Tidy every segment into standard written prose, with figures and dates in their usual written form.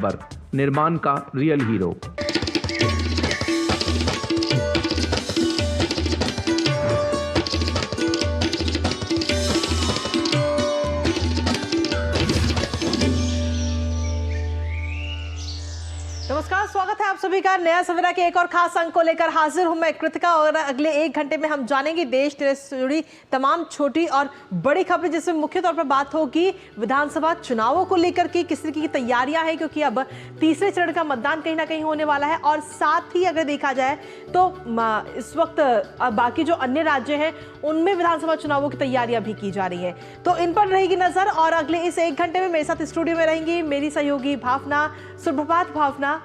निर्माण का real hero. नमस्कार, स्वागत है आप सभी का नया सवेरा के एक और खास अंक को लेकर हाजिर हूं मैं कृतिका। और अगले एक घंटे में हम जानेंगे देश से जुड़ी तमाम छोटी और बड़ी खबरें, जिसमें मुख्य तौर पर बात होगी विधानसभा चुनावों को लेकर की किस तरीके की तैयारियां हैं, क्योंकि अब तीसरे चरण का मतदान कहीं ना कहीं होने वाला है। और साथ ही अगर देखा जाए तो इस वक्त बाकी जो अन्य राज्य हैं उनमें विधानसभा चुनावों की तैयारियां भी की जा रही है, तो इन पर रहेगी नजर। और अगले इस एक घंटे में मेरे साथ स्टूडियो में रहेंगी मेरी सहयोगी भावना। सुप्रभात भावना।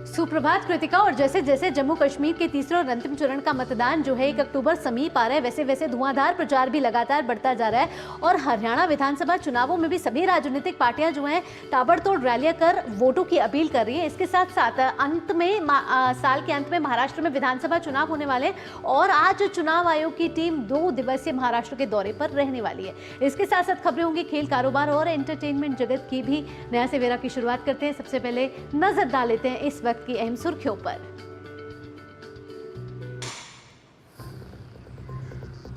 सुप्रभात कृतिका। और जैसे जैसे जम्मू कश्मीर के तीसरे और अंतिम चरण का मतदान जो है 1 अक्टूबर समीप आ रहा है, वैसे वैसे धुआंधार प्रचार भी लगातार बढ़ता जा रहा है। और हरियाणा विधानसभा चुनावों में भी सभी राजनीतिक पार्टियां जो हैं ताबड़तोड़ रैलियां कर वोटों की अपील कर रही है। इसके साथ साथ अंत में साल के अंत में महाराष्ट्र में विधानसभा चुनाव होने वाले, और आज चुनाव आयोग की टीम 2 दिवसीय महाराष्ट्र के दौरे पर रहने वाली है। इसके साथ साथ खबरें होंगी खेल, कारोबार और एंटरटेनमेंट जगत की भी। नया सवेरा की शुरुआत करते हैं। सबसे पहले नजर डाल लेते हैं इस वक्त की अहम सुर्खियों पर।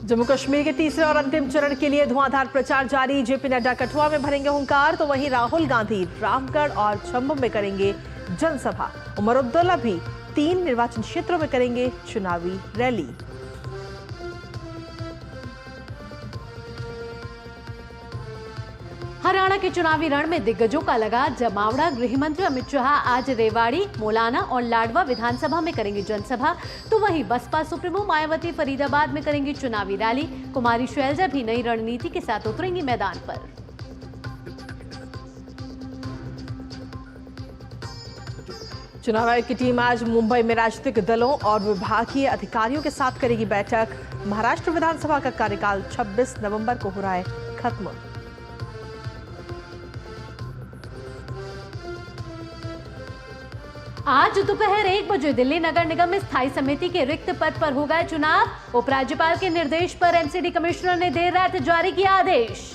जम्मू कश्मीर के तीसरे और अंतिम चरण के लिए धुआंधार प्रचार जारी। जेपी नड्डा कठुआ में भरेंगे हुंकार, तो वहीं राहुल गांधी रामगढ़ और छम्बू में करेंगे जनसभा। उमर अब्दुल्ला भी 3 निर्वाचन क्षेत्रों में करेंगे चुनावी रैली। हरियाणा के चुनावी रण में दिग्गजों का लगा जमावड़ा। गृह मंत्री अमित शाह आज रेवाड़ी, मोलाना और लाडवा विधानसभा में करेंगे जनसभा, तो वहीं बसपा सुप्रीमो मायावती फरीदाबाद में करेंगी चुनावी रैली। कुमारी शैलजा भी नई रणनीति के साथ उतरेंगी मैदान पर। चुनाव आयोग की टीम आज मुंबई में राजनीतिक दलों और विभागीय अधिकारियों के साथ करेगी बैठक। महाराष्ट्र विधानसभा का कार्यकाल 26 नवंबर को हो रहा है खत्म। आज दोपहर 1 बजे दिल्ली नगर निगम में स्थायी समिति के रिक्त पद पर होगा चुनाव। उपराज्यपाल के निर्देश पर एमसीडी कमिश्नर ने देर रात जारी किया आदेश।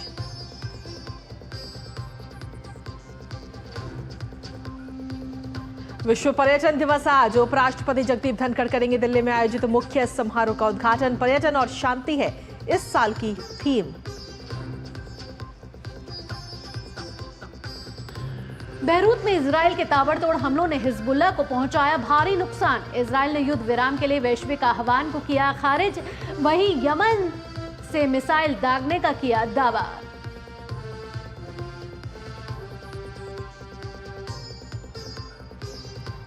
विश्व पर्यटन दिवस आज। उपराष्ट्रपति जगदीप धनखड़ करेंगे दिल्ली में आयोजित मुख्य समारोह का उद्घाटन। पर्यटन और शांति है इस साल की थीम। बेरूत में इजराइल के ताबड़तोड़ हमलों ने हिजबुल्लाह को पहुंचाया भारी नुकसान। इजराइल ने युद्ध विराम के लिए वैश्विक आह्वान को किया खारिज। वहीं यमन से मिसाइल दागने का किया दावा।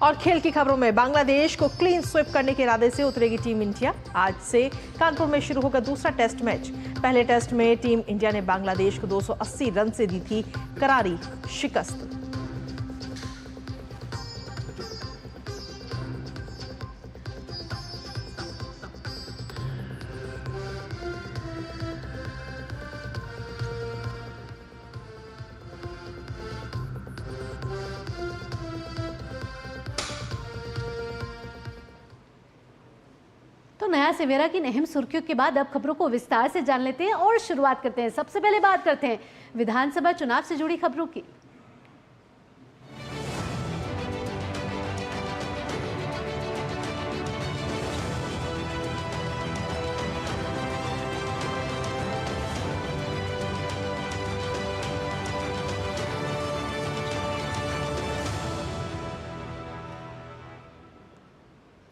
और खेल की खबरों में बांग्लादेश को क्लीन स्वीप करने के इरादे से उतरेगी टीम इंडिया। आज से कानपुर में शुरू होगा दूसरा टेस्ट मैच। पहले टेस्ट में टीम इंडिया ने बांग्लादेश को 280 रन से दी थी करारी शिकस्त। तो नया सवेरा की अहम सुर्खियों के बाद अब खबरों को विस्तार से जान लेते हैं और शुरुआत करते हैं। सबसे पहले बात करते हैं विधानसभा चुनाव से जुड़ी खबरों की।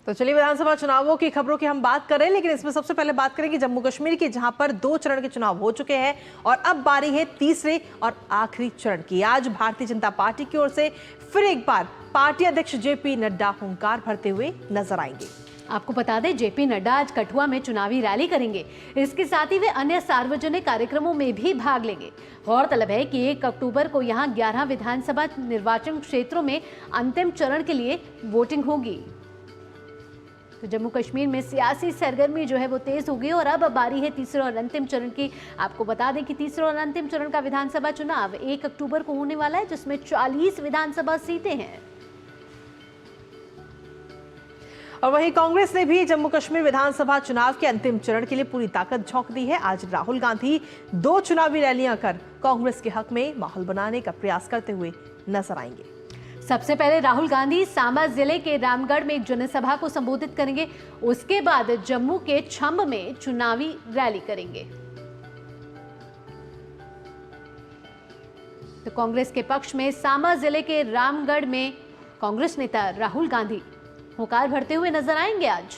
तो चलिए विधानसभा चुनावों की खबरों की हम बात करें, लेकिन इसमें सबसे पहले बात करेंगे जम्मू कश्मीर की, जहां पर 2 चरण के चुनाव हो चुके हैं और अब बारी है तीसरे और आखिरी चरण की। आज भारतीय जनता पार्टी की ओर से फिर एक बार पार्टी अध्यक्ष जेपी नड्डा हुंकार भरते हुए नजर आएंगे। आपको बता दें जेपी नड्डा आज कठुआ में चुनावी रैली करेंगे। इसके साथ ही वे अन्य सार्वजनिक कार्यक्रमों में भी भाग लेंगे। गौरतलब है कि 1 अक्टूबर को यहां 11 विधानसभा निर्वाचन क्षेत्रों में अंतिम चरण के लिए वोटिंग होगी। तो जम्मू कश्मीर में सियासी सरगर्मी जो है वो तेज हो गई और अब बारी है तीसरे और अंतिम चरण की। आपको बता दें कि तीसरे और अंतिम चरण का विधानसभा चुनाव 1 अक्टूबर को होने वाला है, जिसमें 40 विधानसभा सीटें हैं। और वहीं कांग्रेस ने भी जम्मू कश्मीर विधानसभा चुनाव के अंतिम चरण के लिए पूरी ताकत झोंक दी है। आज राहुल गांधी 2 चुनावी रैलियां कर कांग्रेस के हक में माहौल बनाने का प्रयास करते हुए नजर आएंगे। सबसे पहले राहुल गांधी सांबा जिले के रामगढ़ में एक जनसभा को संबोधित करेंगे। उसके बाद जम्मू के छंब में चुनावी रैली करेंगे। तो कांग्रेस के पक्ष में सांबा जिले के रामगढ़ में कांग्रेस नेता राहुल गांधी हुंकार भरते हुए नजर आएंगे आज।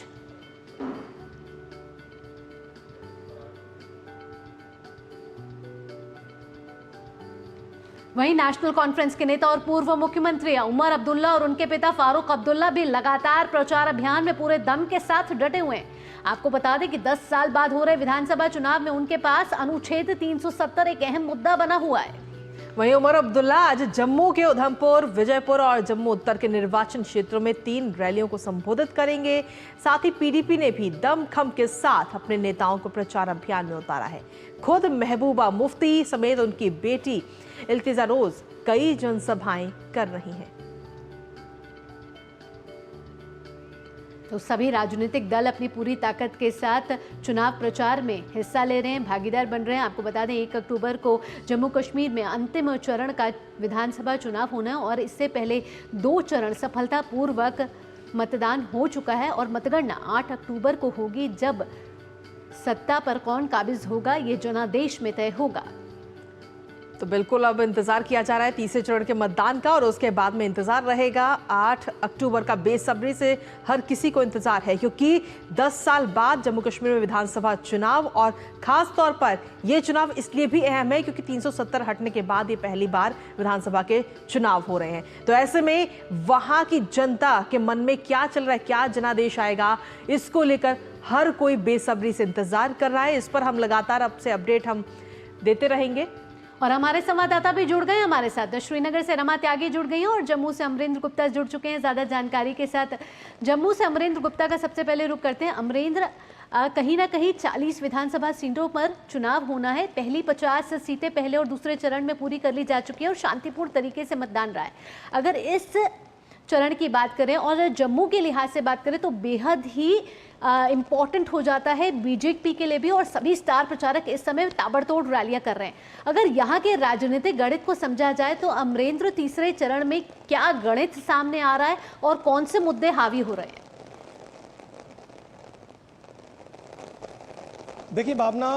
वहीं नेशनल कॉन्फ्रेंस के नेता और पूर्व मुख्यमंत्री उमर अब्दुल्ला और उनके पिता फारूक अब्दुल्ला भी लगातार प्रचार अभियान में पूरे दम के साथ डटे हुए हैं। आपको बता दें कि 10 साल बाद हो रहे विधानसभा चुनाव में उनके पास अनुच्छेद 370 एक अहम मुद्दा बना हुआ है। वहीं उमर अब्दुल्ला आज जम्मू के उधमपुर, विजयपुर और जम्मू उत्तर के निर्वाचन क्षेत्रों में 3 रैलियों को संबोधित करेंगे। साथ ही पीडीपी ने भी दमखम के साथ अपने नेताओं को प्रचार अभियान में उतारा है। खुद महबूबा मुफ्ती समेत उनकी बेटी इल्तिजा रोज कई जनसभाएं कर रही हैं। तो सभी राजनीतिक दल अपनी पूरी ताकत के साथ चुनाव प्रचार में हिस्सा ले रहे हैं, भागीदार बन रहे हैं। आपको बता दें 1 अक्टूबर को जम्मू कश्मीर में अंतिम चरण का विधानसभा चुनाव होना है और इससे पहले 2 चरण सफलतापूर्वक मतदान हो चुका है और मतगणना 8 अक्टूबर को होगी, जब सत्ता पर कौन काबिज होगा ये जनादेश में तय होगा। तो बिल्कुल अब इंतजार किया जा रहा है तीसरे चरण के मतदान का और उसके बाद में इंतजार रहेगा 8 अक्टूबर का। बेसब्री से हर किसी को इंतजार है, क्योंकि 10 साल बाद जम्मू कश्मीर में विधानसभा चुनाव, और खास तौर पर यह चुनाव इसलिए भी अहम है क्योंकि 370 हटने के बाद ये पहली बार विधानसभा के चुनाव हो रहे हैं। तो ऐसे में वहां की जनता के मन में क्या चल रहा है, क्या जनादेश आएगा, इसको लेकर हर कोई बेसब्री से इंतजार कर रहा है। इस पर हम लगातार अब से अपडेट हम देते रहेंगे। और हमारे संवाददाता भी जुड़ गए हमारे साथ। श्रीनगर से रमा त्यागी जुड़ गई हैं और जम्मू से अमरेंद्र गुप्ता जुड़ चुके हैं ज्यादा जानकारी के साथ। जम्मू से अमरेंद्र गुप्ता का सबसे पहले रुख करते हैं। अमरेंद्र, कहीं ना कहीं 40 विधानसभा सीटों पर चुनाव होना है। पहली 50 सीटें पहले और दूसरे चरण में पूरी कर ली जा चुकी है और शांतिपूर्ण तरीके से मतदान रहा है। अगर इस चरण की बात करें और जम्मू के लिहाज से बात करें तो बेहद ही इम्पॉर्टेंट हो जाता है बीजेपी के लिए भी, और सभी स्टार प्रचारक इस समय ताबड़तोड़ रैलियां कर रहे हैं। अगर यहाँ के राजनीतिक गणित को समझा जाए तो अमरेंद्र, तीसरे चरण में क्या गणित सामने आ रहा है और कौन से मुद्दे हावी हो रहे हैं? देखिए भावना,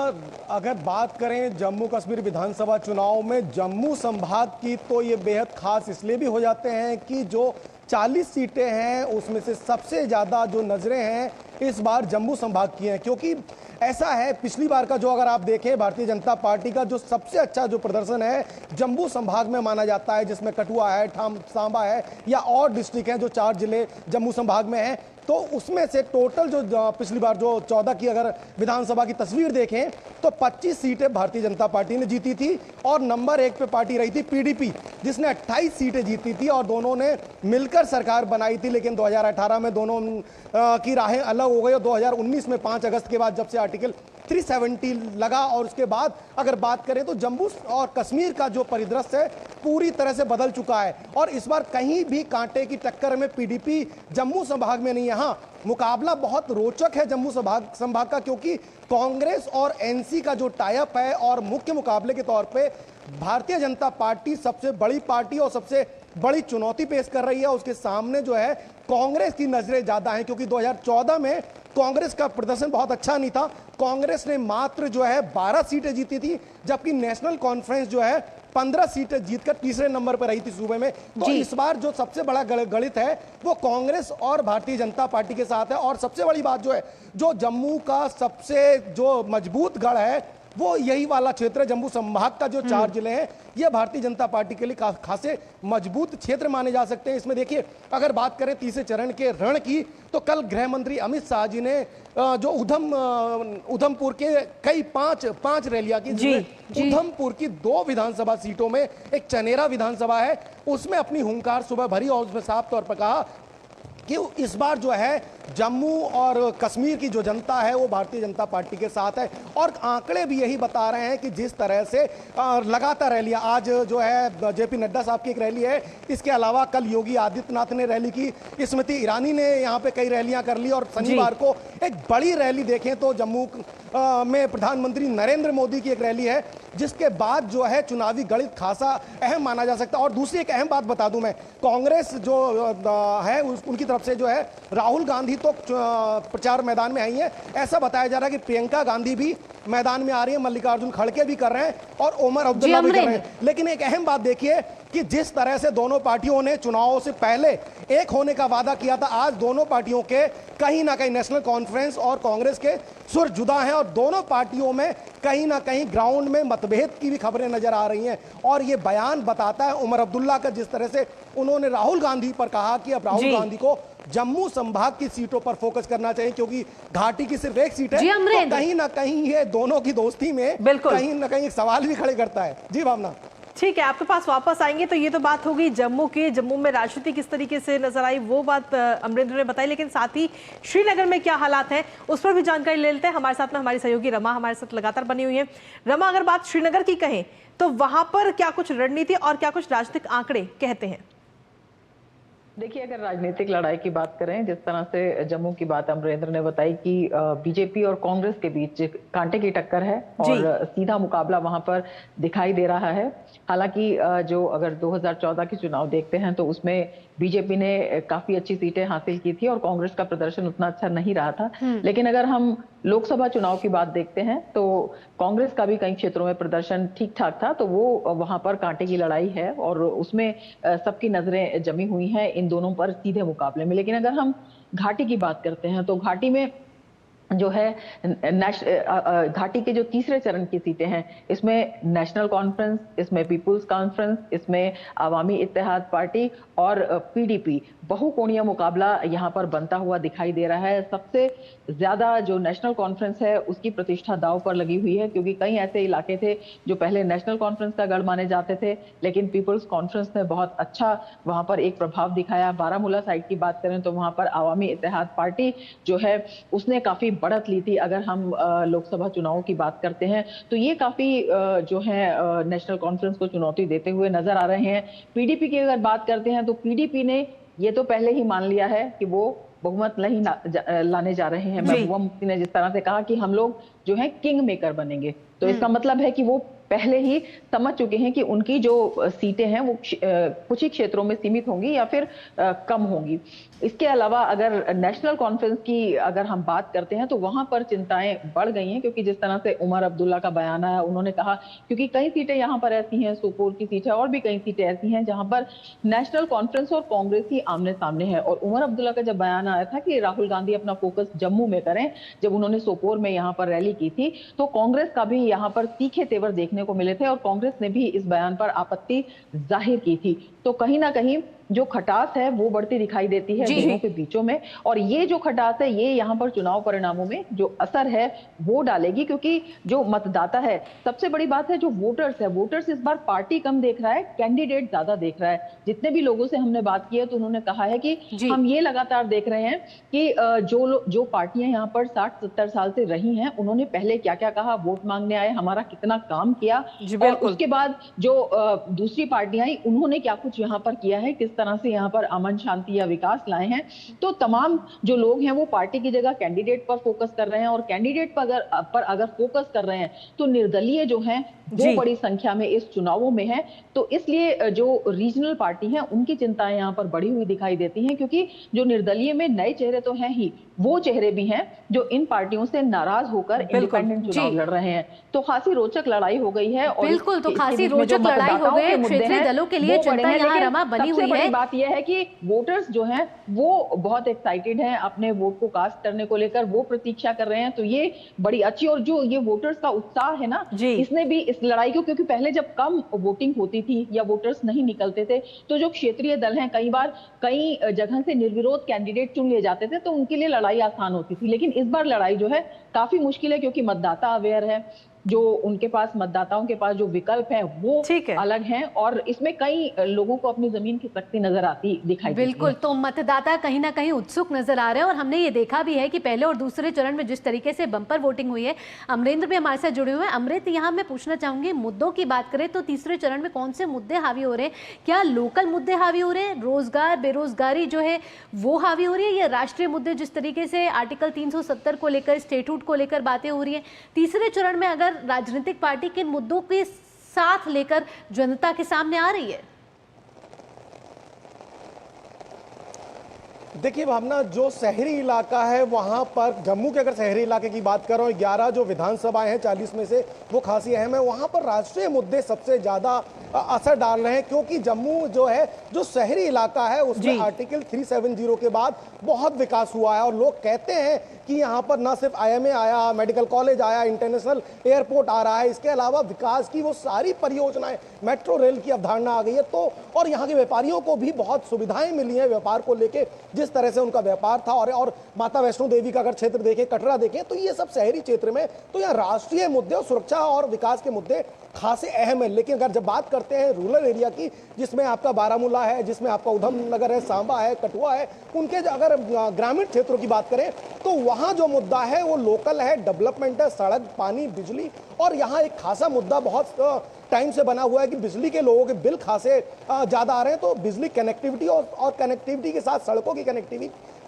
अगर बात करें जम्मू कश्मीर विधानसभा चुनाव में जम्मू संभाग की, तो ये बेहद खास इसलिए भी हो जाते हैं कि जो 40 सीटें हैं उसमें से सबसे ज़्यादा जो नज़रें हैं इस बार जम्मू संभाग की हैं। क्योंकि ऐसा है, पिछली बार का जो अगर आप देखें भारतीय जनता पार्टी का जो सबसे अच्छा जो प्रदर्शन है जम्मू संभाग में माना जाता है, जिसमें कठुआ है, सांबा है या और डिस्ट्रिक्ट हैं जो 4 जिले जम्मू संभाग में हैं, तो उसमें से टोटल जो पिछली बार जो 14 की अगर विधानसभा की तस्वीर देखें तो 25 सीटें भारतीय जनता पार्टी ने जीती थी और नंबर 1 पे पार्टी रही थी पीडीपी, जिसने 28 सीटें जीती थी और दोनों ने मिलकर सरकार बनाई थी। लेकिन 2018 में दोनों की राहें अलग हो गई और 2019 में 5 अगस्त के बाद जब से आर्टिकल 370 लगा और उसके बाद अगर बात करें तो जम्मू और कश्मीर का जो परिदृश्य है पूरी तरह से बदल चुका है। और इस बार कहीं भी कांटे की टक्कर में पीडीपी जम्मू संभाग में नहीं है। हाँ, मुकाबला बहुत रोचक है जम्मू संभाग का, क्योंकि कांग्रेस और एनसी का जो टाई-अप है और मुख्य मुकाबले के तौर पे भारतीय जनता पार्टी सबसे बड़ी पार्टी और सबसे बड़ी चुनौती पेश कर रही है। उसके सामने जो है कांग्रेस की नजरें ज्यादा हैं, क्योंकि 2014 में कांग्रेस का प्रदर्शन बहुत अच्छा नहीं था। कांग्रेस ने मात्र जो है 12 सीटें जीती थी, जबकि नेशनल कॉन्फ्रेंस जो है 15 सीटें जीतकर तीसरे नंबर पर रही थी सूबे में। तो इस बार जो सबसे बड़ा गणित है वो कांग्रेस और भारतीय जनता पार्टी के साथ है। और सबसे बड़ी बात जो है, जो जम्मू का सबसे जो मजबूत गढ़ है वो यही वाला क्षेत्र है। जम्मू संभाग का जो 4 जिले हैं ये भारतीय जनता पार्टी के लिए खासे मजबूत क्षेत्र माने जा सकते हैं। इसमें देखिए, अगर बात करें तीसरे चरण के रण की, तो कल गृह मंत्री अमित शाह जी ने जो उधमपुर के कई 5 रैलियां की, उधमपुर की 2 विधानसभा सीटों में एक चनेरा विधानसभा है, उसमें अपनी हुंकार सुबह भरी और उसमें साफ तौर पर कहा कि इस बार जो है जम्मू और कश्मीर की जो जनता है वो भारतीय जनता पार्टी के साथ है। और आंकड़े भी यही बता रहे हैं कि जिस तरह से लगातार रैलियां, आज जो है जेपी नड्डा साहब की एक रैली है, इसके अलावा कल योगी आदित्यनाथ ने रैली की, स्मृति ईरानी ने यहाँ पे कई रैलियां कर ली और शनिवार को एक बड़ी रैली देखें तो जम्मू में प्रधानमंत्री नरेंद्र मोदी की एक रैली है, जिसके बाद जो है चुनावी गणित खासा अहम माना जा सकता है। और दूसरी एक अहम बात बता दूं मैं, कांग्रेस जो है उनकी तरफ से जो है राहुल गांधी तो प्रचार मैदान में आई है, ऐसा बताया जा रहा है कि प्रियंका गांधी भी मैदान में आ रही है, मल्लिकार्जुन खड़गे भी कर रहे हैं और उमर अब्दुल्ला भी कर रहे हैं। लेकिन एक अहम बात देखिए कि जिस तरह से दोनों पार्टियों ने चुनावों से पहले एक होने का वादा किया था, आज दोनों पार्टियों के कहीं ना कहीं नेशनल कॉन्फ्रेंस और कांग्रेस के सुर जुदा हैं और दोनों पार्टियों में कहीं ना कहीं ग्राउंड में मतभेद की भी खबरें नजर आ रही हैं। और ये बयान बताता है उमर अब्दुल्ला का, जिस तरह से उन्होंने राहुल गांधी पर कहा कि अब राहुल गांधी को जम्मू संभाग की सीटों पर फोकस करना चाहिए, क्योंकि घाटी की सिर्फ एक सीट है। तो कहीं ना कहीं ये दोनों की दोस्ती में कहीं ना कहीं एक सवाल भी खड़े करता है। जी भावना। ठीक है, आपके पास वापस आएंगे। तो ये तो बात होगी जम्मू की, जम्मू में राजनीति किस तरीके से नजर आई वो बात अमरेंद्र ने बताई, लेकिन साथ ही श्रीनगर में क्या हालात हैं उस पर भी जानकारी ले लेते हैं। हमारे साथ में हमारी सहयोगी रमा हमारे साथ लगातार बनी हुई है। रमा, अगर बात श्रीनगर की कहें तो वहां पर क्या कुछ रणनीति और क्या कुछ राजनीतिक आंकड़े कहते हैं? देखिए, अगर राजनीतिक लड़ाई की बात करें, जिस तरह से जम्मू की बात अमरेंद्र ने बताई कि बीजेपी और कांग्रेस के बीच कांटे की टक्कर है और सीधा मुकाबला वहां पर दिखाई दे रहा है। हालांकि जो अगर 2014 के चुनाव देखते हैं तो उसमें बीजेपी ने काफी अच्छी सीटें हासिल की थी और कांग्रेस का प्रदर्शन उतना अच्छा नहीं रहा था। लेकिन अगर हम लोकसभा चुनाव की बात देखते हैं तो कांग्रेस का भी कई क्षेत्रों में प्रदर्शन ठीक ठाक था, तो वो वहां पर कांटे की लड़ाई है और उसमें सबकी नजरें जमी हुई हैं इन दोनों पर सीधे मुकाबले में। लेकिन अगर हम घाटी की बात करते हैं तो घाटी में जो है घाटी के जो तीसरे चरण की सीटें हैं, इसमें नेशनल कॉन्फ्रेंस, इसमें पीपुल्स कॉन्फ्रेंस, इसमें अवामी इत्तेहाद पार्टी और पीडीपी बहुकोणीय मुकाबला यहां पर बनता हुआ दिखाई दे रहा है। सबसे ज्यादा जो नेशनल कॉन्फ्रेंस है उसकी प्रतिष्ठा दांव पर लगी हुई है, क्योंकि कई ऐसे इलाके थे जो पहले नेशनल कॉन्फ्रेंस का गढ़ माने जाते थे, लेकिन पीपुल्स कॉन्फ्रेंस ने बहुत अच्छा वहां पर एक प्रभाव दिखाया। बारामूला साइड की बात करें तो वहां पर अवामी इत्तेहाद पार्टी जो है उसने काफी बढ़त ली थी। अगर हम लोकसभा चुनावों की बात करते हैं तो ये काफी जो है नेशनल कॉन्फ्रेंस को चुनौती देते हुए नजर आ रहे हैं। पीडीपी की अगर बात करते हैं तो पीडीपी ने ये तो पहले ही मान लिया है कि वो बहुमत नहीं लाने जा रहे हैं। महबूबा मुफ्ती ने जिस तरह से कहा कि हम लोग जो है किंग मेकर बनेंगे, तो इसका मतलब है कि वो पहले ही समझ चुके हैं कि उनकी जो सीटें हैं वो कुछ ही क्षेत्रों में सीमित होंगी या फिर कम होंगी। इसके अलावा अगर नेशनल कॉन्फ्रेंस की अगर हम बात करते हैं तो वहां पर चिंताएं बढ़ गई हैं, क्योंकि जिस तरह से उमर अब्दुल्ला का बयान आया, उन्होंने कहा क्योंकि कई सीटें यहां पर ऐसी हैं, सोपोर की सीट है और भी कई सीटें ऐसी हैं जहां पर नेशनल कॉन्फ्रेंस और कांग्रेस ही आमने सामने है। और उमर अब्दुल्ला का जब बयान आया था कि राहुल गांधी अपना फोकस जम्मू में करें, जब उन्होंने सोपोर में यहाँ पर रैली की थी तो कांग्रेस का भी यहाँ पर तीखे तेवर देखने को मिले थे और कांग्रेस ने भी इस बयान पर आपत्ति जाहिर की थी। तो कहीं ना कहीं जो खटास है वो बढ़ती दिखाई देती है दोनों के बीचों में, और ये जो खटास है ये यहाँ पर चुनाव परिणामों में जो असर है वो डालेगी, क्योंकि जो मतदाता है, सबसे बड़ी बात है जो वोटर्स है, वोटर्स इस बार पार्टी कम देख रहा है, कैंडिडेट ज्यादा देख रहा है। जितने भी लोगों से हमने बात की है तो उन्होंने कहा है कि हम ये लगातार देख रहे हैं कि जो पार्टियां यहाँ पर 60-70 साल से रही हैं उन्होंने पहले क्या क्या कहा, वोट मांगने आए, हमारा कितना काम किया, और उसके बाद जो दूसरी पार्टियां आई उन्होंने क्या कुछ यहाँ पर किया है, किस तरह से यहाँ पर अमन शांति या विकास लाए हैं। तो तमाम जो लोग हैं वो पार्टी की जगह कैंडिडेट पर फोकस कर रहे हैं, और कैंडिडेट पर अगर फोकस कर रहे हैं तो निर्दलीय जो हैं वो बड़ी संख्या में इस चुनावों में है। तो इसलिए जो रीजनल पार्टी हैं उनकी चिंताएं यहाँ पर बढ़ी हुई दिखाई देती हैं, क्योंकि जो निर्दलीय में नए चेहरे तो हैं ही, वो चेहरे भी हैं जो इन पार्टियों से नाराज होकर इंडिपेंडेंट चुनाव लड़ रहे हैं। तो खासी रोचक लड़ाई हो गई है। और बिल्कुल, तो खासी रोचक लड़ाई हो गई है। क्षेत्रीय दलों के लिए चिंता यहाँ रमा बनी हुई है। बात यह है कि वोटर्स जो हैं वो बहुत एक्साइटेड हैं अपने वोट को कास्ट करने को लेकर, वो प्रतीक्षा कर रहे हैं। तो ये बड़ी अच्छी, और जो ये वोटर्स का उत्साह है ना, इसने भी इस लड़ाई को, क्योंकि पहले जब कम वोटिंग होती थी या वोटर्स नहीं निकलते थे तो जो क्षेत्रीय दल हैं कई बार कई जगह से निर्विरोध कैंडिडेट चुन लिए जाते थे, तो उनके लिए लड़ाई आसान होती थी। लेकिन इस बार लड़ाई जो है काफी मुश्किल है, क्योंकि मतदाता अवेयर है, जो उनके पास, मतदाताओं के पास जो विकल्प है वो अलग हैं, और इसमें कई लोगों को अपनी जमीन की सख्ती नजर आती दिखाई देती है। बिल्कुल, तो मतदाता कहीं ना कहीं उत्सुक नजर आ रहे हैं, और हमने ये देखा भी है कि पहले और दूसरे चरण में जिस तरीके से बम्पर वोटिंग हुई है। अमरेंद्र भी हमारे साथ जुड़े हुए हैं। अमृत, यहाँ मैं पूछना चाहूंगी, मुद्दों की बात करें तो तीसरे चरण में कौन से मुद्दे हावी हो रहे हैं? क्या लोकल मुद्दे हावी हो रहे हैं, रोजगार बेरोजगारी जो है वो हावी हो रही है, या राष्ट्रीय मुद्दे जिस तरीके से आर्टिकल 370 को लेकर, स्टेट्यूट को लेकर बातें हो रही है? तीसरे चरण में अगर राजनीतिक पार्टी किन मुद्दों के साथ लेकर जनता के सामने आ रही है? देखिए भावना, जो शहरी इलाका है वहां पर, जम्मू के अगर शहरी इलाके की बात करो, 11 जो विधानसभाएं हैं 40 में से, वो खासी अहम है। वहां पर राष्ट्रीय मुद्दे सबसे ज्यादा असर डाल रहे हैं, क्योंकि जम्मू जो है, जो शहरी इलाका है, उसमें आर्टिकल 370 के बाद बहुत विकास हुआ है। और लोग कहते हैं कि यहाँ पर न सिर्फ IMA आया, मेडिकल कॉलेज आया, इंटरनेशनल एयरपोर्ट आ रहा है, इसके अलावा विकास की वो सारी परियोजनाएं, मेट्रो रेल की अवधारणा आ गई है। तो और यहाँ के व्यापारियों को भी बहुत सुविधाएं मिली हैं व्यापार को लेके, जिस तरह से उनका व्यापार था। और माता वैष्णो देवी का अगर क्षेत्र देखें, कटरा देखें, तो ये सब शहरी क्षेत्र में, तो यहाँ राष्ट्रीय मुद्दे और सुरक्षा और विकास के मुद्दे खासे अहम है। लेकिन अगर जब बात करते हैं रूरल एरिया की, जिसमें आपका बारामूला है, जिसमें आपका उधमनगर है, सांबा है, कठुआ है, उनके अगर ग्रामीण क्षेत्रों की बात करें तो वहां जो मुद्दा है वो लोकल है, डेवलपमेंट है, सड़क, पानी, बिजली। और यहाँ एक खासा मुद्दा बहुत टाइम से बना हुआ है कि बिजली के लोगों के बिल खासे ज्यादा आ रहे हैं। तो बिजली कनेक्टिविटी और कनेक्टिविटी के साथ सड़कों की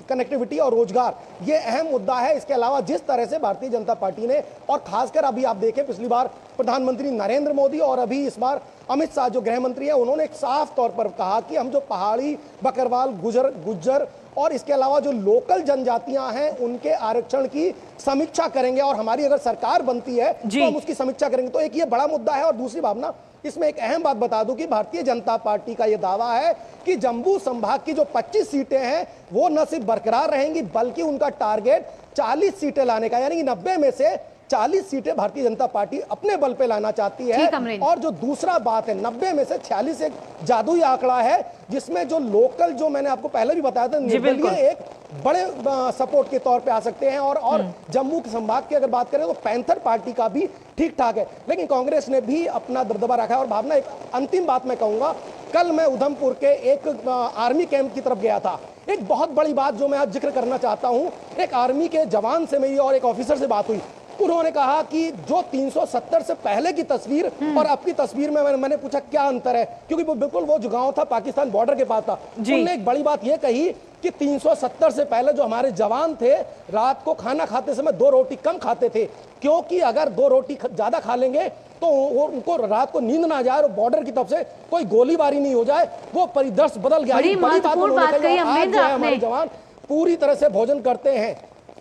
कनेक्टिविटी और रोजगार, ये अहम मुद्दा है। इसके अलावा जिस तरह से भारतीय जनता पार्टी ने, और खासकर अभी आप देखें, पिछली बार प्रधानमंत्री नरेंद्र मोदी और अभी इस बार अमित शाह जो गृह मंत्री है, उन्होंने एक साफ तौर पर कहा कि हम जो पहाड़ी, बकरवाल, गुज्जर और इसके अलावा जो लोकल जनजातियां हैं, उनके आरक्षण की समीक्षा करेंगे, और हमारी अगर सरकार बनती है तो हम उसकी समीक्षा करेंगे। तो एक ये बड़ा मुद्दा है। और दूसरी भावना, इसमें एक अहम बात बता दूं कि भारतीय जनता पार्टी का यह दावा है कि जम्मू संभाग की जो 25 सीटें हैं वो न सिर्फ बरकरार रहेंगी, बल्कि उनका टारगेट 40 सीटें लाने का, यानी कि 90 में से 40 सीटें भारतीय जनता पार्टी अपने बल पे लाना चाहती है। और जो दूसरा बात है, 90 में से 46 एक जादुई आंकड़ा है, जिसमें जो लोकल, जो मैंने आपको पहले भी बताया था, निर्दलीय एक बड़े सपोर्ट के तौर पे आ सकते हैं। और जम्मू के संभाग की अगर बात करें तो पैंथर पार्टी का भी ठीक ठाक है, लेकिन कांग्रेस ने भी अपना दबदबा रखा है। और भावना, एक अंतिम बात मैं कहूंगा, कल मैं उधमपुर के एक आर्मी कैंप की तरफ गया था। एक बहुत बड़ी बात जो मैं आज जिक्र करना चाहता हूं, एक आर्मी के जवान से मेरी और एक ऑफिसर से बात हुई। उन्होंने कहा कि जो 370 से पहले की तस्वीर और अब की तस्वीर में, मैंने पूछा क्या अंतर है, क्योंकि वो बिल्कुल वो जो गांव था पाकिस्तान बॉर्डर के पास था। उन्होंने एक बड़ी बात ये कही कि 370 से पहले जो हमारे जवान थे, रात को खाना खाते समय 2 रोटी कम खाते थे, क्योंकि अगर 2 रोटी ज्यादा खा लेंगे तो उनको रात को नींद ना जाए और बॉर्डर की तरफ से कोई गोलीबारी नहीं हो जाए। वो परिदृश्य बदल गया। बड़ी महत्वपूर्ण बात कही हमारे जवान पूरी तरह से भोजन करते हैं।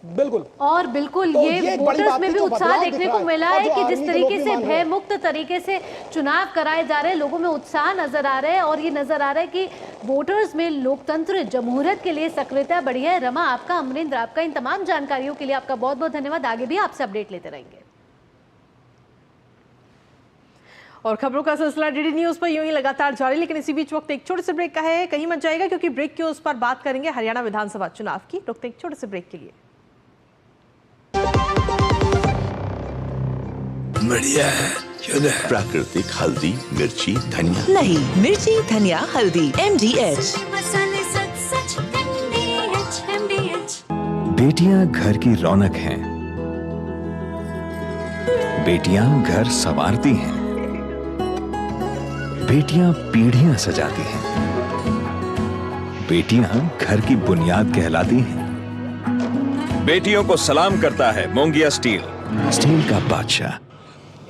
बिल्कुल, और बिल्कुल तो ये वोटर्स में भी उत्साह देखने को मिला है कि जिस तरीके से भय मुक्त तरीके से चुनाव कराए जा रहे हैं, लोगों में उत्साह नजर आ रहा है, और ये नजर आ रहा है कि वोटर्स में लोकतंत्र, जमहूरियत के लिए सक्रियता बढ़ी है। रमा, आपका, अमरिंदर, आपका इन तमाम जानकारियों के लिए आपका बहुत बहुत धन्यवाद। आगे भी आपसे अपडेट लेते रहेंगे। और खबरों का सिलसिला डीडी न्यूज पर यूं ही लगातार जारी, लेकिन इसी बीच वक्त एक छोटे से ब्रेक का है। कहीं मत जाएगा, क्योंकि ब्रेक के उस पर बात करेंगे हरियाणा विधानसभा चुनाव की। रुकते एक छोटे से ब्रेक के लिए। बढ़िया है, प्राकृतिक हल्दी, मिर्ची, धनिया। नहीं, मिर्ची, धनिया, हल्दी, MDH। बेटियां घर की रौनक हैं। बेटियां घर संवारती हैं। बेटियां पीढ़ियां सजाती हैं। बेटियां घर की बुनियाद कहलाती हैं। बेटियों को सलाम करता है मोंगिया स्टील, स्टील का बादशाह।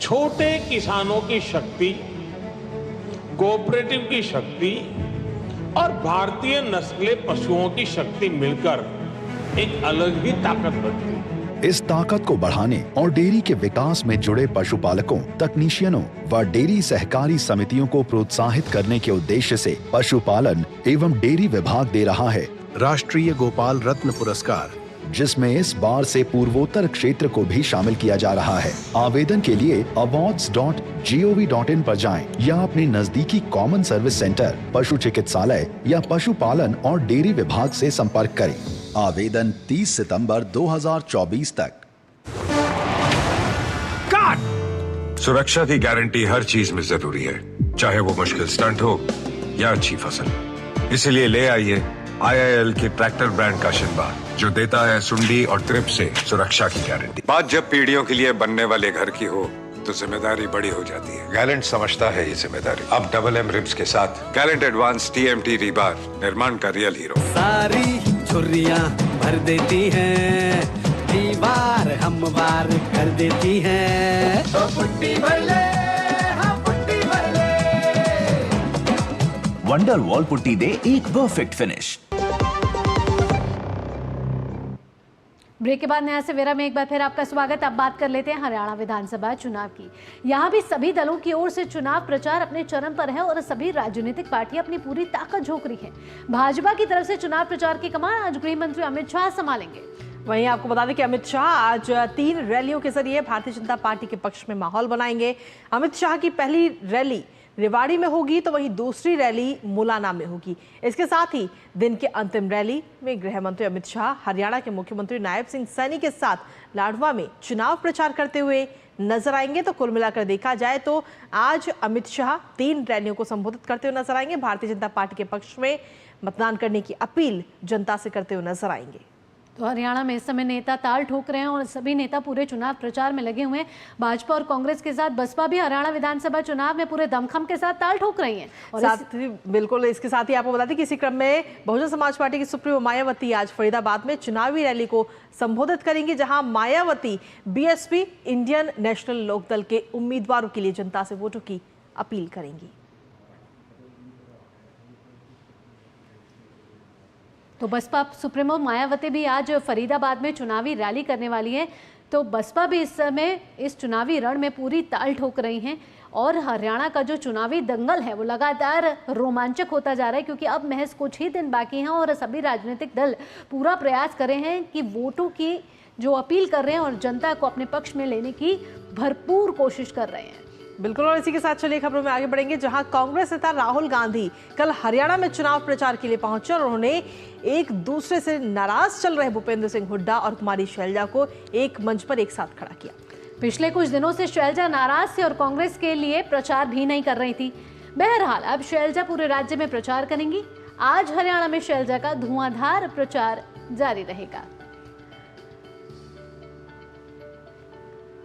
छोटे किसानों की शक्ति, कोऑपरेटिव की शक्ति और भारतीय नस्ले पशुओं की शक्ति मिलकर एक अलग ही ताकत बनती है। इस ताकत को बढ़ाने और डेयरी के विकास में जुड़े पशुपालकों, तकनीशियनों व डेयरी सहकारी समितियों को प्रोत्साहित करने के उद्देश्य से पशुपालन एवं डेयरी विभाग दे रहा है राष्ट्रीय गोपाल रत्न पुरस्कार, जिसमें इस बार से पूर्वोत्तर क्षेत्र को भी शामिल किया जा रहा है। आवेदन के लिए awards.gov.in पर जाएं या अपने नजदीकी कॉमन सर्विस सेंटर, पशु चिकित्सालय या पशुपालन और डेयरी विभाग से संपर्क करें। आवेदन 30 सितंबर 2024 तक। काट! सुरक्षा की गारंटी हर चीज में जरूरी है, चाहे वो मुश्किल स्टंट हो या अच्छी फसल। इसलिए ले आइए IIL के ट्रैक्टर ब्रांड का शिनबा, जो देता है सुंडी और ट्रिप से सुरक्षा की गारंटी। बात जब पीढ़ियों के लिए बनने वाले घर की हो तो जिम्मेदारी बड़ी हो जाती है। गैलेंट समझता है ये जिम्मेदारी। अब डबल M रिब्स के साथ गैलेंट एडवांस TMT रीबार, निर्माण का रियल हीरो। सारी छुर्रियां भर देती हैं, दीवार हमवार कर देती हैं। तो पुट्टी भर ले, हाँ पुट्टी भर ले। वंडर वॉल पुट्टी दे एक परफेक्ट फिनिश। ब्रेक के बाद नया सवेरा में एक बार फिर आपका स्वागत। अब बात कर लेते हैं हरियाणा विधानसभा चुनाव की। यहाँ भी सभी दलों की ओर से चुनाव प्रचार अपने चरम पर है और सभी राजनीतिक पार्टियां अपनी पूरी ताकत झोंक रही हैं। भाजपा की तरफ से चुनाव प्रचार की कमान आज गृह मंत्री अमित शाह संभालेंगे। वहीं आपको बता दें कि अमित शाह आज 3 रैलियों के जरिए भारतीय जनता पार्टी के पक्ष में माहौल बनाएंगे। अमित शाह की पहली रैली रेवाड़ी में होगी तो वहीं दूसरी रैली मुलाना में होगी। इसके साथ ही दिन के अंतिम रैली में गृह मंत्री अमित शाह हरियाणा के मुख्यमंत्री नायब सिंह सैनी के साथ लाडवा में चुनाव प्रचार करते हुए नजर आएंगे। तो कुल मिलाकर देखा जाए तो आज अमित शाह 3 रैलियों को संबोधित करते हुए नजर आएंगे। भारतीय जनता पार्टी के पक्ष में मतदान करने की अपील जनता से करते हुए नजर आएंगे। तो हरियाणा में इस समय नेता ताल ठोक रहे हैं और सभी नेता पूरे चुनाव प्रचार में लगे हुए हैं। भाजपा और कांग्रेस के साथ बसपा भी हरियाणा विधानसभा चुनाव में पूरे दमखम के साथ ताल ठोक रही हैं। और बिल्कुल इसके साथ ही आपको बता दें कि इसी क्रम में बहुजन समाज पार्टी की सुप्रीमो मायावती आज फरीदाबाद में चुनावी रैली को संबोधित करेंगी, जहां Mayawati BSP Indian National Lok Dal के उम्मीदवारों के लिए जनता से वोटों की अपील करेंगी। तो बसपा सुप्रीमो मायावती भी आज फरीदाबाद में चुनावी रैली करने वाली है। तो बसपा भी इस समय इस चुनावी रण में पूरी ताल ठोक रही हैं और हरियाणा का जो चुनावी दंगल है वो लगातार रोमांचक होता जा रहा है, क्योंकि अब महज कुछ ही दिन बाकी हैं और सभी राजनीतिक दल पूरा प्रयास कर रहे हैं कि वोटों की जो अपील कर रहे हैं और जनता को अपने पक्ष में लेने की भरपूर कोशिश कर रहे हैं। बिल्कुल, और इसी के साथ चलिए खबरों में आगे बढ़ेंगे, जहां कांग्रेस नेता राहुल गांधी कल हरियाणा में चुनाव प्रचार के लिए पहुंचे और उन्होंने एक दूसरे से नाराज चल रहे भूपेंद्र सिंह हुड्डा और कुमारी शैलजा को एक मंच पर एक साथ खड़ा किया। पिछले कुछ दिनों से शैलजा नाराज थी और कांग्रेस के लिए प्रचार भी नहीं कर रही थी। बहरहाल अब शैलजा पूरे राज्य में प्रचार करेंगी। आज हरियाणा में शैलजा का धुआंधार प्रचार जारी रहेगा।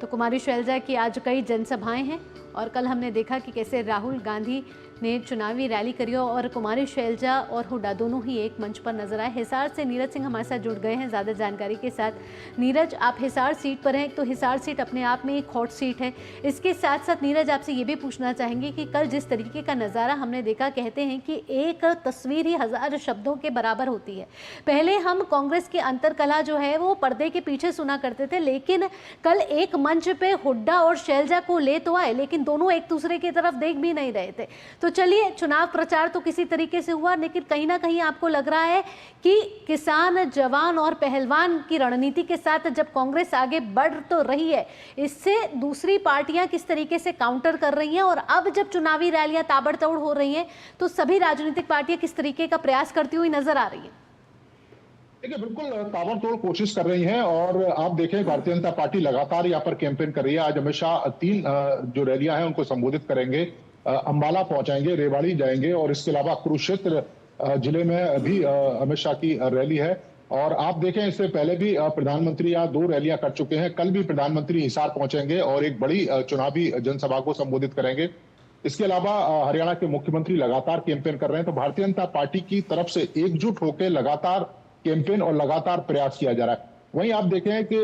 तो कुमारी शैलजा की आज कई जनसभाएं हैं और कल हमने देखा कि कैसे राहुल गांधी ने चुनावी रैली करी और कुमारी शैलजा और हुड्डा दोनों ही एक मंच पर नजर आए। हिसार से नीरज सिंह हमारे साथ जुड़ गए हैं ज़्यादा जानकारी के साथ। नीरज, आप हिसार सीट पर हैं, तो हिसार सीट अपने आप में एक हॉट सीट है। इसके साथ साथ नीरज आपसे ये भी पूछना चाहेंगे कि कल जिस तरीके का नज़ारा हमने देखा, कहते हैं कि एक तस्वीर ही 1000 शब्दों के बराबर होती है। पहले हम कांग्रेस की अंतरकलह जो है वो पर्दे के पीछे सुना करते थे, लेकिन कल एक मंच पे हुड्डा और शैलजा को ले तो आए, लेकिन दोनों एक दूसरे की तरफ देख भी नहीं रहे थे। तो चलिए, चुनाव प्रचार तो किसी तरीके से हुआ, लेकिन कहीं ना कहीं आपको लग रहा है कि किसान, जवान और पहलवान की रणनीति के साथ जब कांग्रेस आगे बढ़ तो रही है, इससे दूसरी पार्टियां किस तरीके से काउंटर कर रही हैं और अब जब चुनावी रैलियां ताबड़तोड़ हो रही हैं तो सभी राजनीतिक पार्टियां किस तरीके का प्रयास करती हुई नजर आ रही हैं? देखिए, बिल्कुल ताबड़तोड़ कोशिश कर रही हैं और आप देखें भारतीय जनता पार्टी लगातार यहाँ पर कैंपेन कर रही है। आज अमित शाह 3 जो रैलियां हैं उनको संबोधित करेंगे। अंबाला पहुंचाएंगे, रेवाड़ी जाएंगे और इसके अलावा कुरुक्षेत्र जिले में भी अमित शाह की रैली है। और आप देखें, इससे पहले भी प्रधानमंत्री यहाँ 2 रैलियां कर चुके हैं। कल भी प्रधानमंत्री हिसार पहुंचेंगे और एक बड़ी चुनावी जनसभा को संबोधित करेंगे। इसके अलावा हरियाणा के मुख्यमंत्री लगातार कैंपेन कर रहे हैं। तो भारतीय जनता पार्टी की तरफ से एकजुट होकर लगातार कैंपेन और लगातार प्रयास किया जा रहा है। वहीं आप देखें कि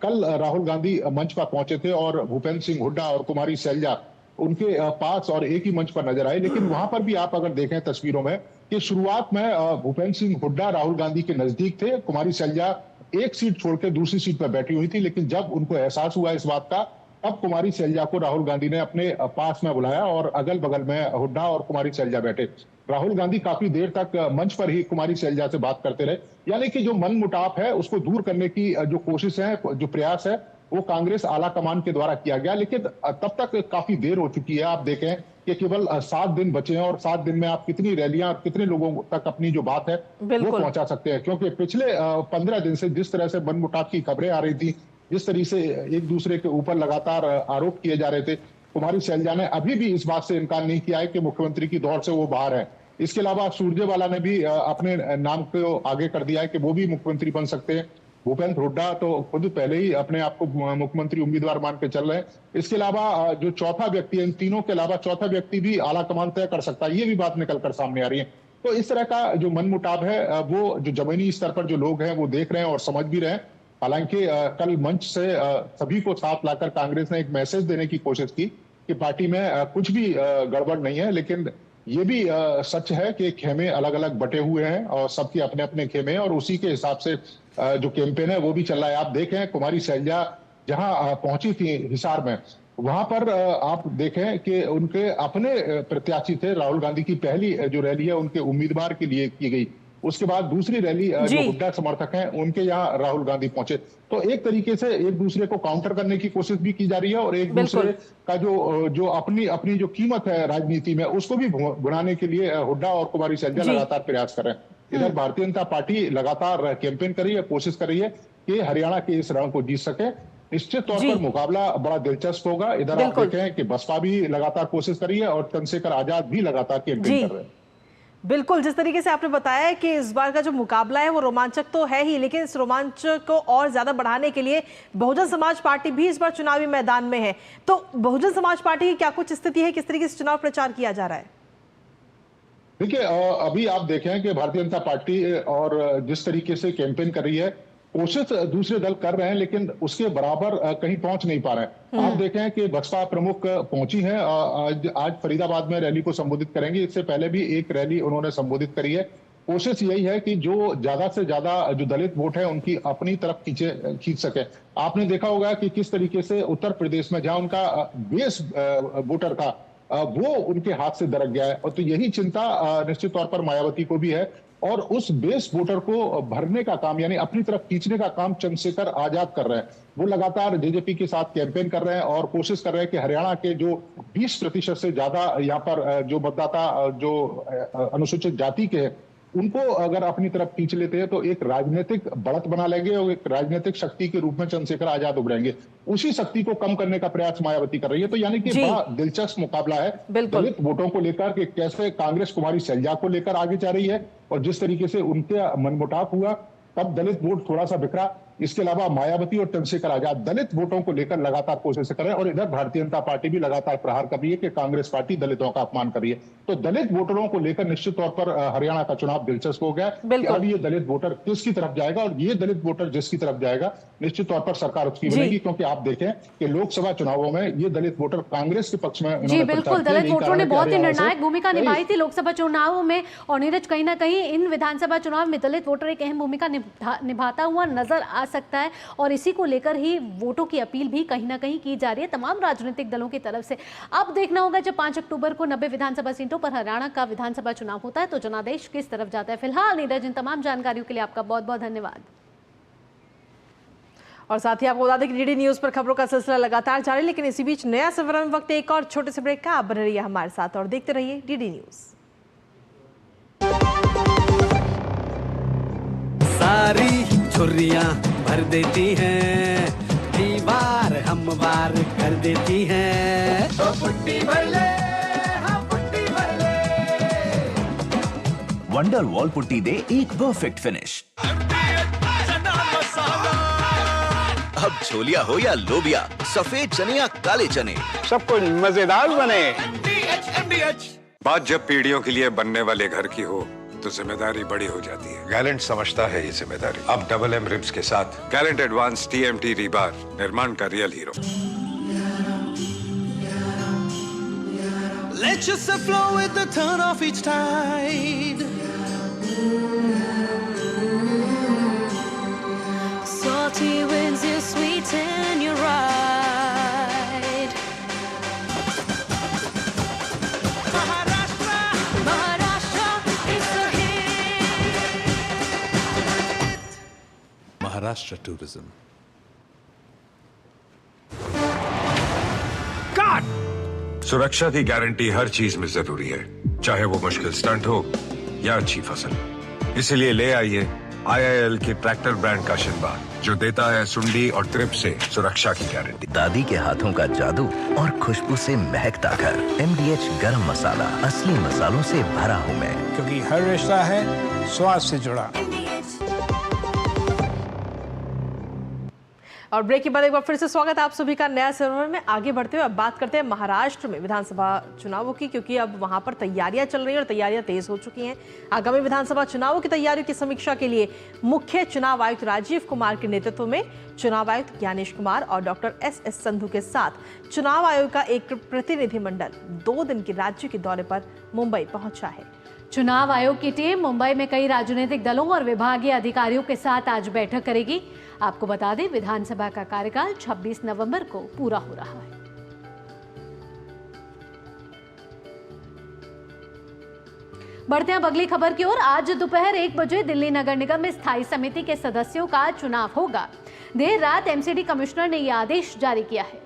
कल राहुल गांधी मंच पर पहुंचे थे और भूपेंद्र सिंह हुड्डा और कुमारी शैलजा उनके पास और एक ही मंच पर नजर आए। लेकिन वहां पर भी आप अगर देखें तस्वीरों में कि शुरुआत में भूपेंद्र सिंह हुड्डा राहुल गांधी के नजदीक थे, कुमारी शैलजा एक सीट छोड़कर दूसरी सीट पर बैठी हुई थी। लेकिन जब उनको एहसास हुआ इस बात का, तब कुमारी शैलजा को राहुल गांधी ने अपने पास में बुलाया और अगल बगल में हुड्डा और कुमारी शैलजा बैठे। राहुल गांधी काफी देर तक मंच पर ही कुमारी शैलजा से बात करते रहे। यानी कि जो मन मुटाव है उसको दूर करने की जो कोशिश है, जो प्रयास है, वो कांग्रेस आला कमान के द्वारा किया गया। लेकिन तब तक काफी देर हो चुकी है। आप देखें कि केवल 7 दिन बचे हैं और 7 दिन में आप कितनी रैलियां, कितने लोगों तक अपनी जो बात है वो पहुंचा सकते हैं। क्योंकि पिछले 15 दिन से जिस तरह से मनमुटाव की खबरें आ रही थी जिस तरीके से एक दूसरे के ऊपर लगातार आरोप किए जा रहे थे, कुमारी शैलजा ने अभी भी इस बात से इनकार नहीं किया है कि मुख्यमंत्री की दौड़ से वो बाहर है। इसके अलावा सुरजेवाला ने भी अपने नाम को आगे कर दिया है कि वो भी मुख्यमंत्री बन सकते हैं। भूपेंद्र हुड्डा तो खुद पहले ही अपने आप को मुख्यमंत्री उम्मीदवार मान के चल रहे हैं। इसके अलावा जो चौथा व्यक्ति है, इन तीनों के अलावा चौथा व्यक्ति भी आला कमान तय कर सकता है, ये भी बात निकल कर सामने आ रही है। तो इस तरह का जो मनमुटाव है वो जो जमीनी स्तर पर जो लोग हैं वो देख रहे हैं और समझ भी रहे हैं। हालांकि कल मंच से सभी को साथ लाकर कांग्रेस ने एक मैसेज देने की कोशिश की कि पार्टी में कुछ भी गड़बड़ नहीं है, लेकिन ये भी सच है कि खेमे अलग अलग बटे हुए हैं और सबके अपने अपने खेमे हैं और उसी के हिसाब से जो कैंपेन है वो भी चल रहा है। आप देखें कुमारी शैलजा जहां पहुंची थी हिसार में, वहां पर आप देखें कि उनके अपने प्रत्याशी थे। राहुल गांधी की पहली जो रैली है उनके उम्मीदवार के लिए की गई, उसके बाद दूसरी रैली जो हुड्डा समर्थक हैं उनके यहाँ राहुल गांधी पहुंचे। तो एक तरीके से एक दूसरे को काउंटर करने की कोशिश भी की जा रही है और एक दूसरे का जो अपनी जो कीमत है राजनीति में उसको भी बढ़ाने के लिए हुड्डा और कुमारी शैलजा लगातार प्रयास कर रहे हैं। इधर भारतीय जनता पार्टी लगातार कैंपेन कर रही है, कोशिश कर रही है कि हरियाणा के इस रण को जीत सके। निश्चित तौर पर मुकाबला बड़ा दिलचस्प होगा। इधर आप देखें कि बसपा भी लगातार कोशिश कर रही है और चंद्रशेखर आजाद भी लगातार कैंपेन कर रहे हैं। बिल्कुल, जिस तरीके से आपने बताया है कि इस बार का जो मुकाबला है वो रोमांचक तो है ही, लेकिन इस रोमांच को और ज्यादा बढ़ाने के लिए बहुजन समाज पार्टी भी इस बार चुनावी मैदान में है। तो बहुजन समाज पार्टी की क्या कुछ स्थिति है, किस तरीके से चुनाव प्रचार किया जा रहा है? देखिए, अभी आप देखें कि भारतीय जनता पार्टी और जिस तरीके से कैंपेन कर रही है, कोशिश दूसरे दल कर रहे हैं लेकिन उसके बराबर कहीं पहुंच नहीं पा रहे हैं। आप देखें कि बसपा प्रमुख पहुंची हैं, आज फरीदाबाद में रैली को संबोधित करेंगे। इससे पहले भी एक रैली उन्होंने संबोधित करी है। कोशिश यही है कि जो ज्यादा से ज्यादा जो दलित वोट है उनकी अपनी तरफ खींच सके। आपने देखा होगा कि किस तरीके से उत्तर प्रदेश में जहां उनका बेस वोटर था वो उनके हाथ से दरक गया है, और तो यही चिंता निश्चित तौर पर मायावती को भी है। और उस बेस वोटर को भरने का काम यानी अपनी तरफ खींचने का काम चंद्रशेखर आजाद कर रहे हैं। वो लगातार जेजेपी के साथ कैंपेन कर रहे हैं और कोशिश कर रहे हैं कि हरियाणा के जो 20% से ज्यादा यहाँ पर जो मतदाता जो अनुसूचित जाति के हैं उनको अगर अपनी तरफ खींच लेते हैं तो एक राजनीतिक बढ़त बना लेंगे और एक राजनीतिक शक्ति के रूप में चंद्रशेखर आजाद उभरेंगे। उसी शक्ति को कम करने का प्रयास मायावती कर रही है। तो यानी कि बड़ा दिलचस्प मुकाबला है दलित वोटों को लेकर कि कैसे कांग्रेस कुमारी शैलजा को लेकर आगे जा रही है और जिस तरीके से उनके मनमुटाव हुआ तब दलित वोट थोड़ा सा बिखरा। इसके अलावा मायावती और चंद्रशेखर आजाद दलित वोटों को लेकर लगातार कोशिश कर रहे हैं और इधर भारतीय जनता पार्टी भी लगातार प्रहार कर रही है कि कांग्रेस पार्टी दलितों का अपमान कर रही है। तो दलित वोटरों को लेकर निश्चित तौर पर हरियाणा का चुनाव दिलचस्प हो गया कि अब ये दलित वोटर किसकी तरफ जाएगा और ये दलित वोटर जिसकी तरफ जाएगा निश्चित तौर पर सरकार उसकी बनेगी। क्योंकि आप देखें कि लोकसभा चुनावों में ये दलित वोटर कांग्रेस के पक्ष में जी बिल्कुल, दलित वोटरों ने बहुत ही निर्णायक भूमिका निभाई थी लोकसभा चुनावों में। और नीरज, कहीं ना कहीं इन विधानसभा चुनाव में दलित वोटर एक अहम भूमिका निभाता हुआ नजर आ सकता है और इसी को लेकर ही वोटों की अपील भी कहीं ना कहीं की जा रही है तमाम राजनीतिक दलों की तरफ से। अब देखना होगा जब 5 अक्टूबर को 90 विधानसभा सीटों पर हरियाणा का विधानसभा चुनाव होता है तो जनादेश किस तरफ जाता है। फिलहाल नीरज, इन तमाम जानकारियों के लिए आपका बहुत बहुत धन्यवाद। और साथ ही आपको बता दें कि डीडी न्यूज पर खबरों का सिलसिला लगातार जारी, लेकिन इसी बीच नया सफर में वक्त एक और छोटे से ब्रेक का। आप बने रहिए हमारे साथ और देखते रहिए डीडी न्यूज। सारी छुर्रियां भर देती हैं, दीवार हमवार कर देती हैं। तो पुट्टी भर ले, हाँ पुट्टी भर ले। वंडर वॉल पुट्टी दे एक परफेक्ट फिनिश। अब छोलिया हो या लोबिया, सफेद चने या काले चने, सब कुछ मजेदार बने। बात जब पीढ़ियों के लिए बनने वाले घर की हो तो जिम्मेदारी बड़ी हो जाती है। गैलेंट समझता है ये जिम्मेदारी। अब डबल एम रिब्स के साथ गैलेंट एडवांस TMT रीबार, निर्माण का real hero. Let yourself flow with the turn of each tide. Salty winds, you sweeten your ride. Maharashtra tourism. सुरक्षा की गारंटी हर चीज में जरूरी है, चाहे वो मुश्किल स्टंट हो या अच्छी फसल। इसीलिए ले आइए IIL के ट्रैक्टर ब्रांड का शिनबार, जो देता है सुंडी और ट्रिप से सुरक्षा की गारंटी। दादी के हाथों का जादू और खुशबू से महकता घर। MDH गरम मसाला, असली मसालों से भरा हूँ मैं, क्योंकि हर रिश्ता है स्वाद से जुड़ा। और ब्रेक के बाद एक बार फिर से स्वागत है आप सभी का नया सर्वर में। आगे बढ़ते हुए अब बात करते हैं महाराष्ट्र में विधानसभा चुनावों की, क्योंकि अब वहां पर तैयारियां चल रही हैं और तैयारियां तेज हो चुकी हैं। आगामी विधानसभा चुनावों की तैयारियों की समीक्षा के लिए मुख्य चुनाव आयुक्त राजीव कुमार के नेतृत्व में चुनाव आयुक्त ज्ञानेश कुमार और डॉक्टर SS संधू के साथ चुनाव आयोग का एक प्रतिनिधिमंडल 2 दिन के राज्य के दौरे पर मुंबई पहुंचा है। चुनाव आयोग की टीम मुंबई में कई राजनीतिक दलों और विभागीय अधिकारियों के साथ आज बैठक करेगी। आपको बता दें, विधानसभा का कार्यकाल 26 नवंबर को पूरा हो रहा है। बढ़ते हैं अब अगली खबर की ओर। आज दोपहर 1 बजे दिल्ली नगर निगम में स्थायी समिति के सदस्यों का चुनाव होगा। देर रात MCD कमिश्नर ने यह आदेश जारी किया है।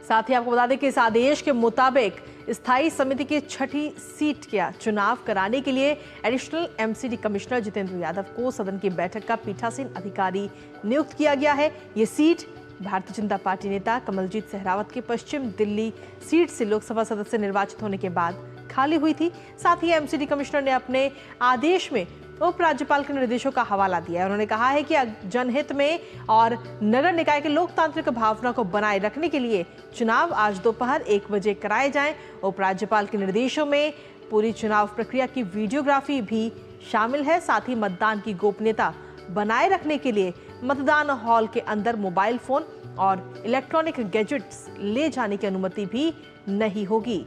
साथ ही आपको बता दें कि इस आदेश के मुताबिक स्थायी समिति की 6ठी सीट का चुनाव कराने के लिए additional MCD commissioner Jitendra Yadav को सदन की बैठक का पीठासीन अधिकारी नियुक्त किया गया है। ये सीट भारतीय जनता पार्टी नेता कमलजीत सहरावत के पश्चिम दिल्ली सीट से लोकसभा सदस्य निर्वाचित होने के बाद खाली हुई थी। साथ ही MCD कमिश्नर ने अपने आदेश में उपराज्यपाल के निर्देशों का हवाला दिया है। उन्होंने कहा है कि जनहित में और नगर निकाय के लोकतांत्रिक भावना को बनाए रखने के लिए चुनाव आज दोपहर 1 बजे कराए जाएं। उपराज्यपाल के निर्देशों में पूरी चुनाव प्रक्रिया की वीडियोग्राफी भी शामिल है। साथ ही मतदान की गोपनीयता बनाए रखने के लिए मतदान हॉल के अंदर मोबाइल फोन और इलेक्ट्रॉनिक गैजेट्स ले जाने की अनुमति भी नहीं होगी।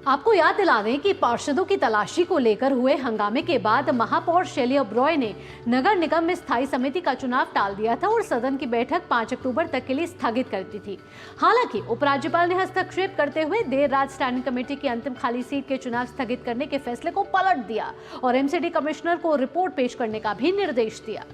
आपको याद दिला दें कि पार्षदों की तलाशी को लेकर हुए हंगामे के बाद महापौर शैली ओबरॉय ने नगर निगम में स्थायी समिति का चुनाव टाल दिया था और सदन की बैठक 5 अक्टूबर तक के लिए स्थगित कर दी थी। हालांकि उपराज्यपाल ने हस्तक्षेप करते हुए देर रात स्टैंडिंग कमेटी की अंतिम खाली सीट के चुनाव स्थगित करने के फैसले को पलट दिया और MCD कमिश्नर को रिपोर्ट पेश करने का भी निर्देश दिया।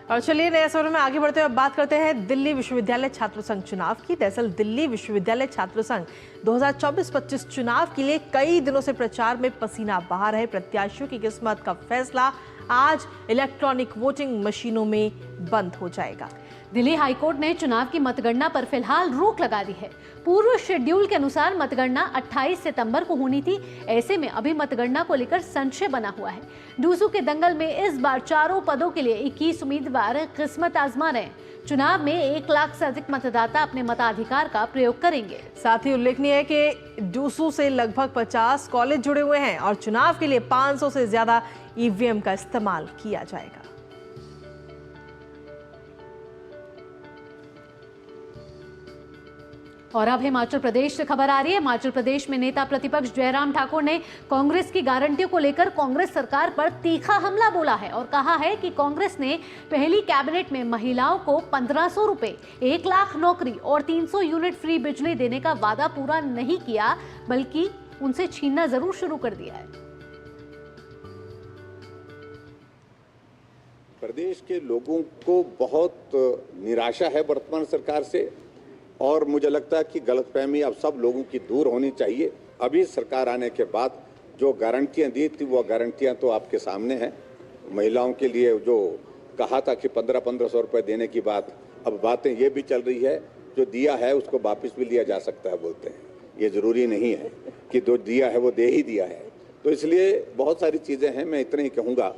और चलिए नए सत्र में आगे बढ़ते हुए बात करते हैं दिल्ली विश्वविद्यालय छात्र संघ चुनाव की। दरअसल दिल्ली विश्वविद्यालय छात्र संघ 2024-25 चुनाव के लिए कई दिनों से प्रचार में पसीना बहा रहे प्रत्याशियों की किस्मत का फैसला आज इलेक्ट्रॉनिक वोटिंग मशीनों में बंद हो जाएगा। दिल्ली हाईकोर्ट ने चुनाव की मतगणना पर फिलहाल रोक लगा दी है। पूर्व शेड्यूल के अनुसार मतगणना 28 सितंबर को होनी थी। ऐसे में अभी मतगणना को लेकर संशय बना हुआ है। डूसू के दंगल में इस बार चारों पदों के लिए 21 उम्मीदवार किस्मत आजमा रहे हैं। चुनाव में 1 लाख से अधिक मतदाता अपने मताधिकार का प्रयोग करेंगे। साथ ही उल्लेखनीय है कि डूसू से लगभग 50 कॉलेज जुड़े हुए हैं और चुनाव के लिए 500 से ज्यादा EVM का इस्तेमाल किया जाएगा। और अब हिमाचल प्रदेश से खबर आ रही है। हिमाचल प्रदेश में नेता प्रतिपक्ष जयराम ठाकुर ने कांग्रेस की गारंटियों को लेकर कांग्रेस सरकार पर तीखा हमला बोला है और कहा है कि कांग्रेस ने पहली कैबिनेट में महिलाओं को 1500 रुपए, 1 लाख नौकरी और 300 यूनिट फ्री बिजली देने का वादा पूरा नहीं किया, बल्कि उनसे छीनना जरूर शुरू कर दिया है। प्रदेश के लोगों को बहुत निराशा है वर्तमान सरकार से और मुझे लगता है कि गलतफहमी अब सब लोगों की दूर होनी चाहिए। अभी सरकार आने के बाद जो गारंटियां दी थी वो गारंटियां तो आपके सामने हैं। महिलाओं के लिए जो कहा था कि 1500 रुपये देने की बात, अब बातें ये भी चल रही है जो दिया है उसको वापस भी लिया जा सकता है बोलते हैं। ये ज़रूरी नहीं है कि जो दिया है वो दे ही दिया है। तो इसलिए बहुत सारी चीज़ें हैं। मैं इतना ही कहूँगा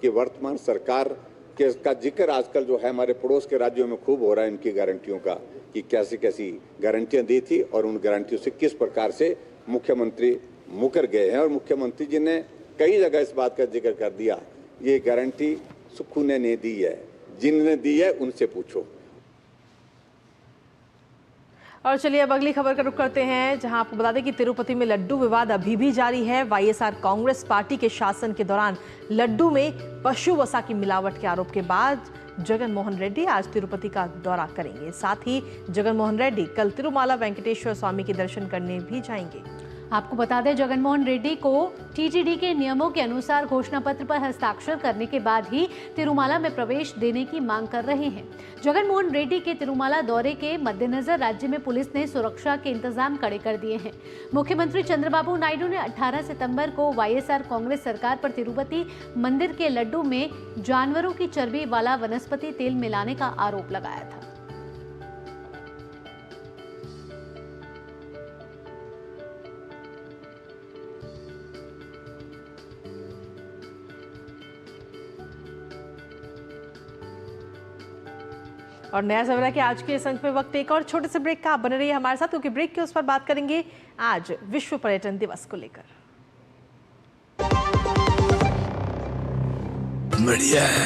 कि वर्तमान सरकार के इसका जिक्र आजकल जो है हमारे पड़ोस के राज्यों में खूब हो रहा है इनकी गारंटियों का, कि कैसी कैसी गारंटियां दी थी और उन गारंटियों से किस प्रकार से मुख्यमंत्री मुकर गए हैं। और मुख्यमंत्री जी ने कई जगह इस बात का जिक्र कर दिया, ये गारंटी सुक्खू ने नहीं दी है, जिनने दी है उनसे पूछो। और चलिए अब अगली खबर का रुख करते हैं, जहां आपको बता दें कि तिरुपति में लड्डू विवाद अभी भी जारी है। YSR कांग्रेस पार्टी के शासन के दौरान लड्डू में पशु वसा की मिलावट के आरोप के बाद जगन मोहन रेड्डी आज तिरुपति का दौरा करेंगे। साथ ही जगन मोहन रेड्डी कल तिरुमाला वेंकटेश्वर स्वामी के दर्शन करने भी जाएंगे। आपको बता दें, जगनमोहन रेड्डी को टीटीडी के नियमों के अनुसार घोषणा पत्र पर हस्ताक्षर करने के बाद ही तिरुमाला में प्रवेश देने की मांग कर रहे हैं। जगनमोहन रेड्डी के तिरुमाला दौरे के मद्देनजर राज्य में पुलिस ने सुरक्षा के इंतजाम कड़े कर दिए हैं। मुख्यमंत्री चंद्रबाबू नायडू ने 18 सितंबर को वाईएसआर कांग्रेस सरकार पर तिरुपति मंदिर के लड्डू में जानवरों की चर्बी वाला वनस्पति तेल मिलाने का आरोप लगाया था। और नया सवेरा के आज के इस अंक में वक्त एक और छोटे से ब्रेक का। आप बने रहिए हमारे साथ, क्योंकि ब्रेक के उस पर बात करेंगे आज विश्व पर्यटन दिवस को लेकर। बढ़िया है।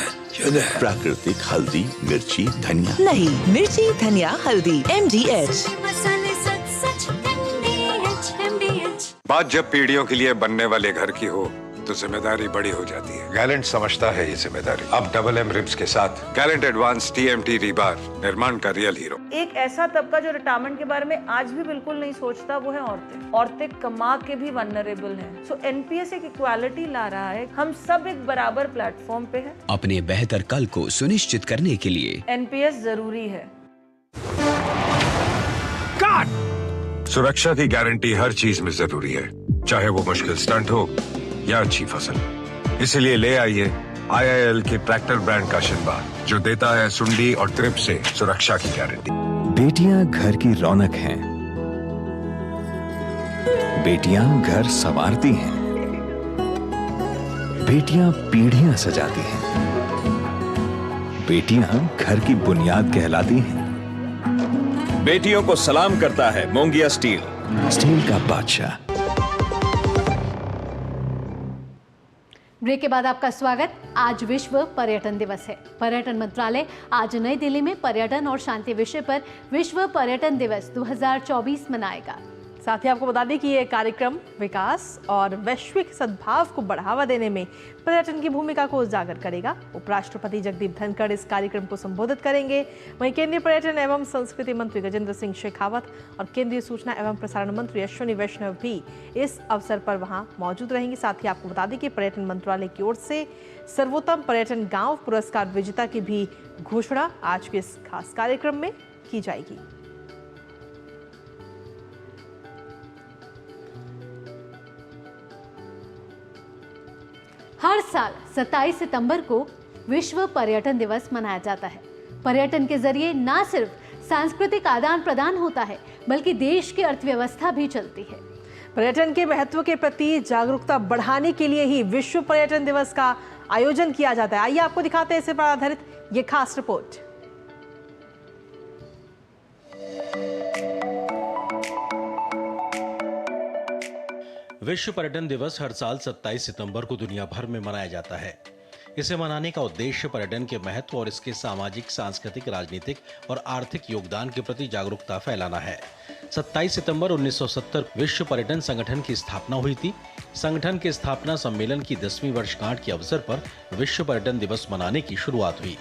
प्राकृतिक हल्दी, मिर्ची, धनिया। नहीं, मिर्ची, धनिया, हल्दी, MDH। बात जब पीढ़ियों के लिए बनने वाले घर की हो तो जिम्मेदारी बड़ी हो जाती है। गैलेंट समझता है ये जिम्मेदारी। अब डबल M रिब्स के साथ गैलेंट एडवांस TMT रीबार, निर्माण का रियल हीरो। एक ऐसा तबका जो रिटायरमेंट के बारे में आज भी बिल्कुल नहीं सोचता, वो है औरतें। औरतें कमा के भी वल्नरेबल हैं। सो NPS एक इक्वालिटी ला रहा है। हम सब एक बराबर प्लेटफॉर्म पे हैं। अपने बेहतर कल को सुनिश्चित करने के लिए NPS जरूरी है। सुरक्षा की गारंटी हर चीज में जरूरी है, चाहे वो मुश्किल स्टंट हो या अच्छी फसल। इसीलिए ले आइए IIL के ट्रैक्टर ब्रांड का शिनबा, जो देता है सुंडी और ट्रिप से सुरक्षा की गारंटी। बेटियां घर की रौनक हैं। बेटियां घर संवारती हैं। बेटियां पीढ़ियां सजाती हैं। बेटियां घर की बुनियाद कहलाती हैं। बेटियों को सलाम करता है मोंगिया स्टील, स्टील का बादशाह। ब्रेक के बाद आपका स्वागत। आज विश्व पर्यटन दिवस है। पर्यटन मंत्रालय आज नई दिल्ली में पर्यटन और शांति विषय पर विश्व पर्यटन दिवस 2024 मनाएगा। साथ ही आपको बता दें कि ये कार्यक्रम विकास और वैश्विक सद्भाव को बढ़ावा देने में पर्यटन की भूमिका को उजागर करेगा। उपराष्ट्रपति जगदीप धनखड़ इस कार्यक्रम को संबोधित करेंगे। वहीं केंद्रीय पर्यटन एवं संस्कृति मंत्री गजेंद्र सिंह शेखावत और केंद्रीय सूचना एवं प्रसारण मंत्री अश्विनी वैष्णव भी इस अवसर पर वहां मौजूद रहेंगे। साथ ही आपको बता दें कि पर्यटन मंत्रालय की ओर से सर्वोत्तम पर्यटन गांव पुरस्कार विजेता की भी घोषणा आज के इस खास कार्यक्रम में की जाएगी। हर साल 27 सितंबर को विश्व पर्यटन दिवस मनाया जाता है। पर्यटन के जरिए न सिर्फ सांस्कृतिक आदान प्रदान होता है, बल्कि देश की अर्थव्यवस्था भी चलती है। पर्यटन के महत्व के प्रति जागरूकता बढ़ाने के लिए ही विश्व पर्यटन दिवस का आयोजन किया जाता है। आइए आपको दिखाते हैं इस पर आधारित ये खास रिपोर्ट। विश्व पर्यटन दिवस हर साल 27 सितंबर को दुनिया भर में मनाया जाता है। इसे मनाने का उद्देश्य पर्यटन के महत्व और इसके सामाजिक, सांस्कृतिक, राजनीतिक और आर्थिक योगदान के प्रति जागरूकता फैलाना है। 27 सितंबर 1970 विश्व पर्यटन संगठन की स्थापना हुई थी। संगठन के स्थापना सम्मेलन की 10वीं वर्षगांठ के अवसर पर विश्व पर्यटन दिवस मनाने की शुरुआत हुई।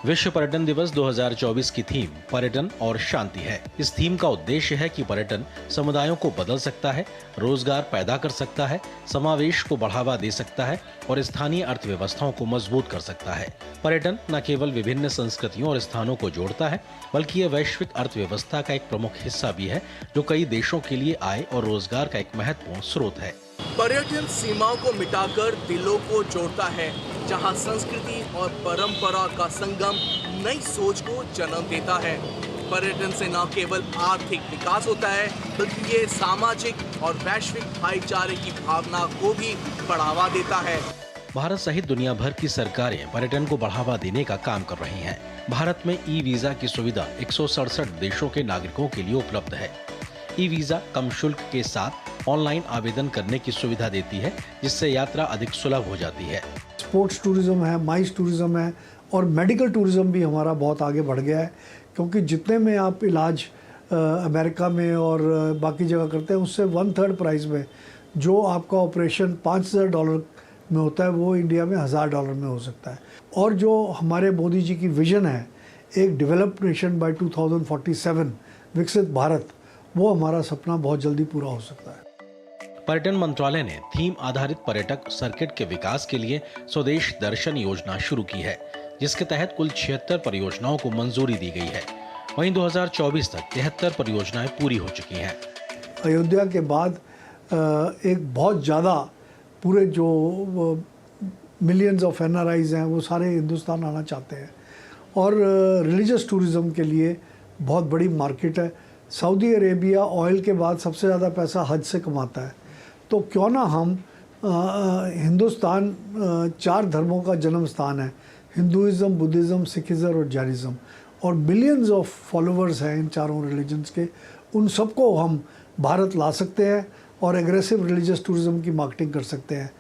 विश्व पर्यटन दिवस 2024 की थीम पर्यटन और शांति है। इस थीम का उद्देश्य है कि पर्यटन समुदायों को बदल सकता है, रोजगार पैदा कर सकता है, समावेश को बढ़ावा दे सकता है और स्थानीय अर्थव्यवस्थाओं को मजबूत कर सकता है। पर्यटन न केवल विभिन्न संस्कृतियों और स्थानों को जोड़ता है, बल्कि यह वैश्विक अर्थव्यवस्था का एक प्रमुख हिस्सा भी है, जो कई देशों के लिए आय और रोजगार का एक महत्वपूर्ण स्रोत है। पर्यटन सीमाओं को मिटाकर दिलों को जोड़ता है, जहां संस्कृति और परंपरा का संगम नई सोच को जन्म देता है। पर्यटन से न केवल आर्थिक विकास होता है, बल्कि ये सामाजिक और वैश्विक भाईचारे की भावना को भी बढ़ावा देता है। भारत सहित दुनिया भर की सरकारें पर्यटन को बढ़ावा देने का काम कर रही हैं। भारत में ई वीजा की सुविधा 167 देशों के नागरिकों के लिए उपलब्ध है। ई वीजा कम शुल्क के साथ ऑनलाइन आवेदन करने की सुविधा देती है, जिससे यात्रा अधिक सुलभ हो जाती है। स्पोर्ट्स टूरिज्म है, माइस टूरिज्म है और मेडिकल टूरिज्म भी हमारा बहुत आगे बढ़ गया है, क्योंकि जितने में आप इलाज अमेरिका में और बाकी जगह करते हैं, उससे 1/3 प्राइस में जो आपका ऑपरेशन $5,000 में होता है, वो इंडिया में $1,000 में हो सकता है। और जो हमारे मोदी जी की विजन है, एक डेवलप्ड नेशन बाय 2047, विकसित भारत, वो हमारा सपना बहुत जल्दी पूरा हो सकता है। पर्यटन मंत्रालय ने थीम आधारित पर्यटक सर्किट के विकास के लिए स्वदेश दर्शन योजना शुरू की है, जिसके तहत कुल 76 परियोजनाओं को मंजूरी दी गई है। वहीं 2024 तक 73 परियोजनाएं पूरी हो चुकी हैं। अयोध्या के बाद एक बहुत ज़्यादा पूरे जो मिलियंस ऑफ NRIs हैं वो सारे हिंदुस्तान आना चाहते हैं और रिलीजियस टूरिज़्म के लिए बहुत बड़ी मार्केट है। सऊदी अरेबिया ऑयल के बाद सबसे ज़्यादा पैसा हज से कमाता है, तो क्यों ना हम हिंदुस्तान 4 धर्मों का जन्म स्थान है, हिंदुइज़्म, बुद्धिज़्म, सिखिज़्म और जैनिज़्म, और मिलियंस ऑफ फॉलोअर्स हैं इन चारों रिलीजन्स के, उन सबको हम भारत ला सकते हैं और एग्रेसिव रिलीजियस टूरिज़्म की मार्केटिंग कर सकते हैं।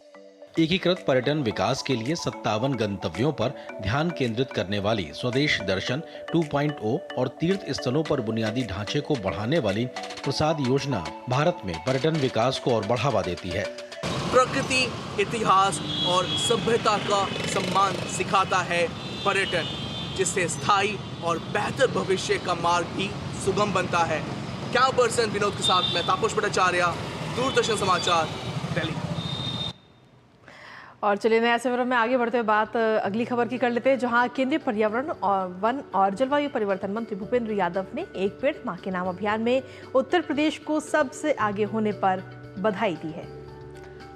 एकीकृत पर्यटन विकास के लिए 57 गंतव्यों पर ध्यान केंद्रित करने वाली स्वदेश दर्शन 2.0 और तीर्थ स्थलों पर बुनियादी ढांचे को बढ़ाने वाली प्रसाद योजना भारत में पर्यटन विकास को और बढ़ावा देती है। प्रकृति, इतिहास और सभ्यता का सम्मान सिखाता है पर्यटन, जिससे स्थायी और बेहतर भविष्य का मार्ग भी सुगम बनता है। क्या पर्सन विनोद के साथ मैं तापस भट्टाचार्य, दूरदर्शन समाचार, दिल्ली। और चलिए नया सफर में आगे बढ़ते हुए बात अगली खबर की कर लेते हैं, जहां केंद्रीय पर्यावरण और वन और जलवायु परिवर्तन मंत्री भूपेंद्र यादव ने एक पेड़ मां के नाम अभियान में उत्तर प्रदेश को सबसे आगे होने पर बधाई दी है।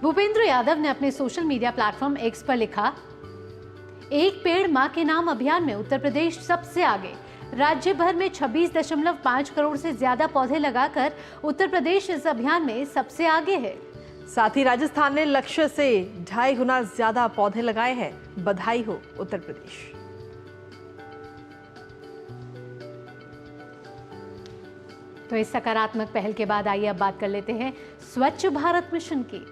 भूपेंद्र यादव ने अपने सोशल मीडिया प्लेटफॉर्म एक्स पर लिखा, एक पेड़ मां के नाम अभियान में उत्तर प्रदेश सबसे आगे। राज्य भर में 26.5 करोड़ से ज्यादा पौधे लगाकर उत्तर प्रदेश इस अभियान में सबसे आगे है। साथ ही राजस्थान ने लक्ष्य से 2.5 गुना ज्यादा पौधे लगाए हैं। बधाई हो उत्तर प्रदेश। तो इस सकारात्मक पहल के बाद आइए अब बात कर लेते हैं स्वच्छ भारत मिशन की।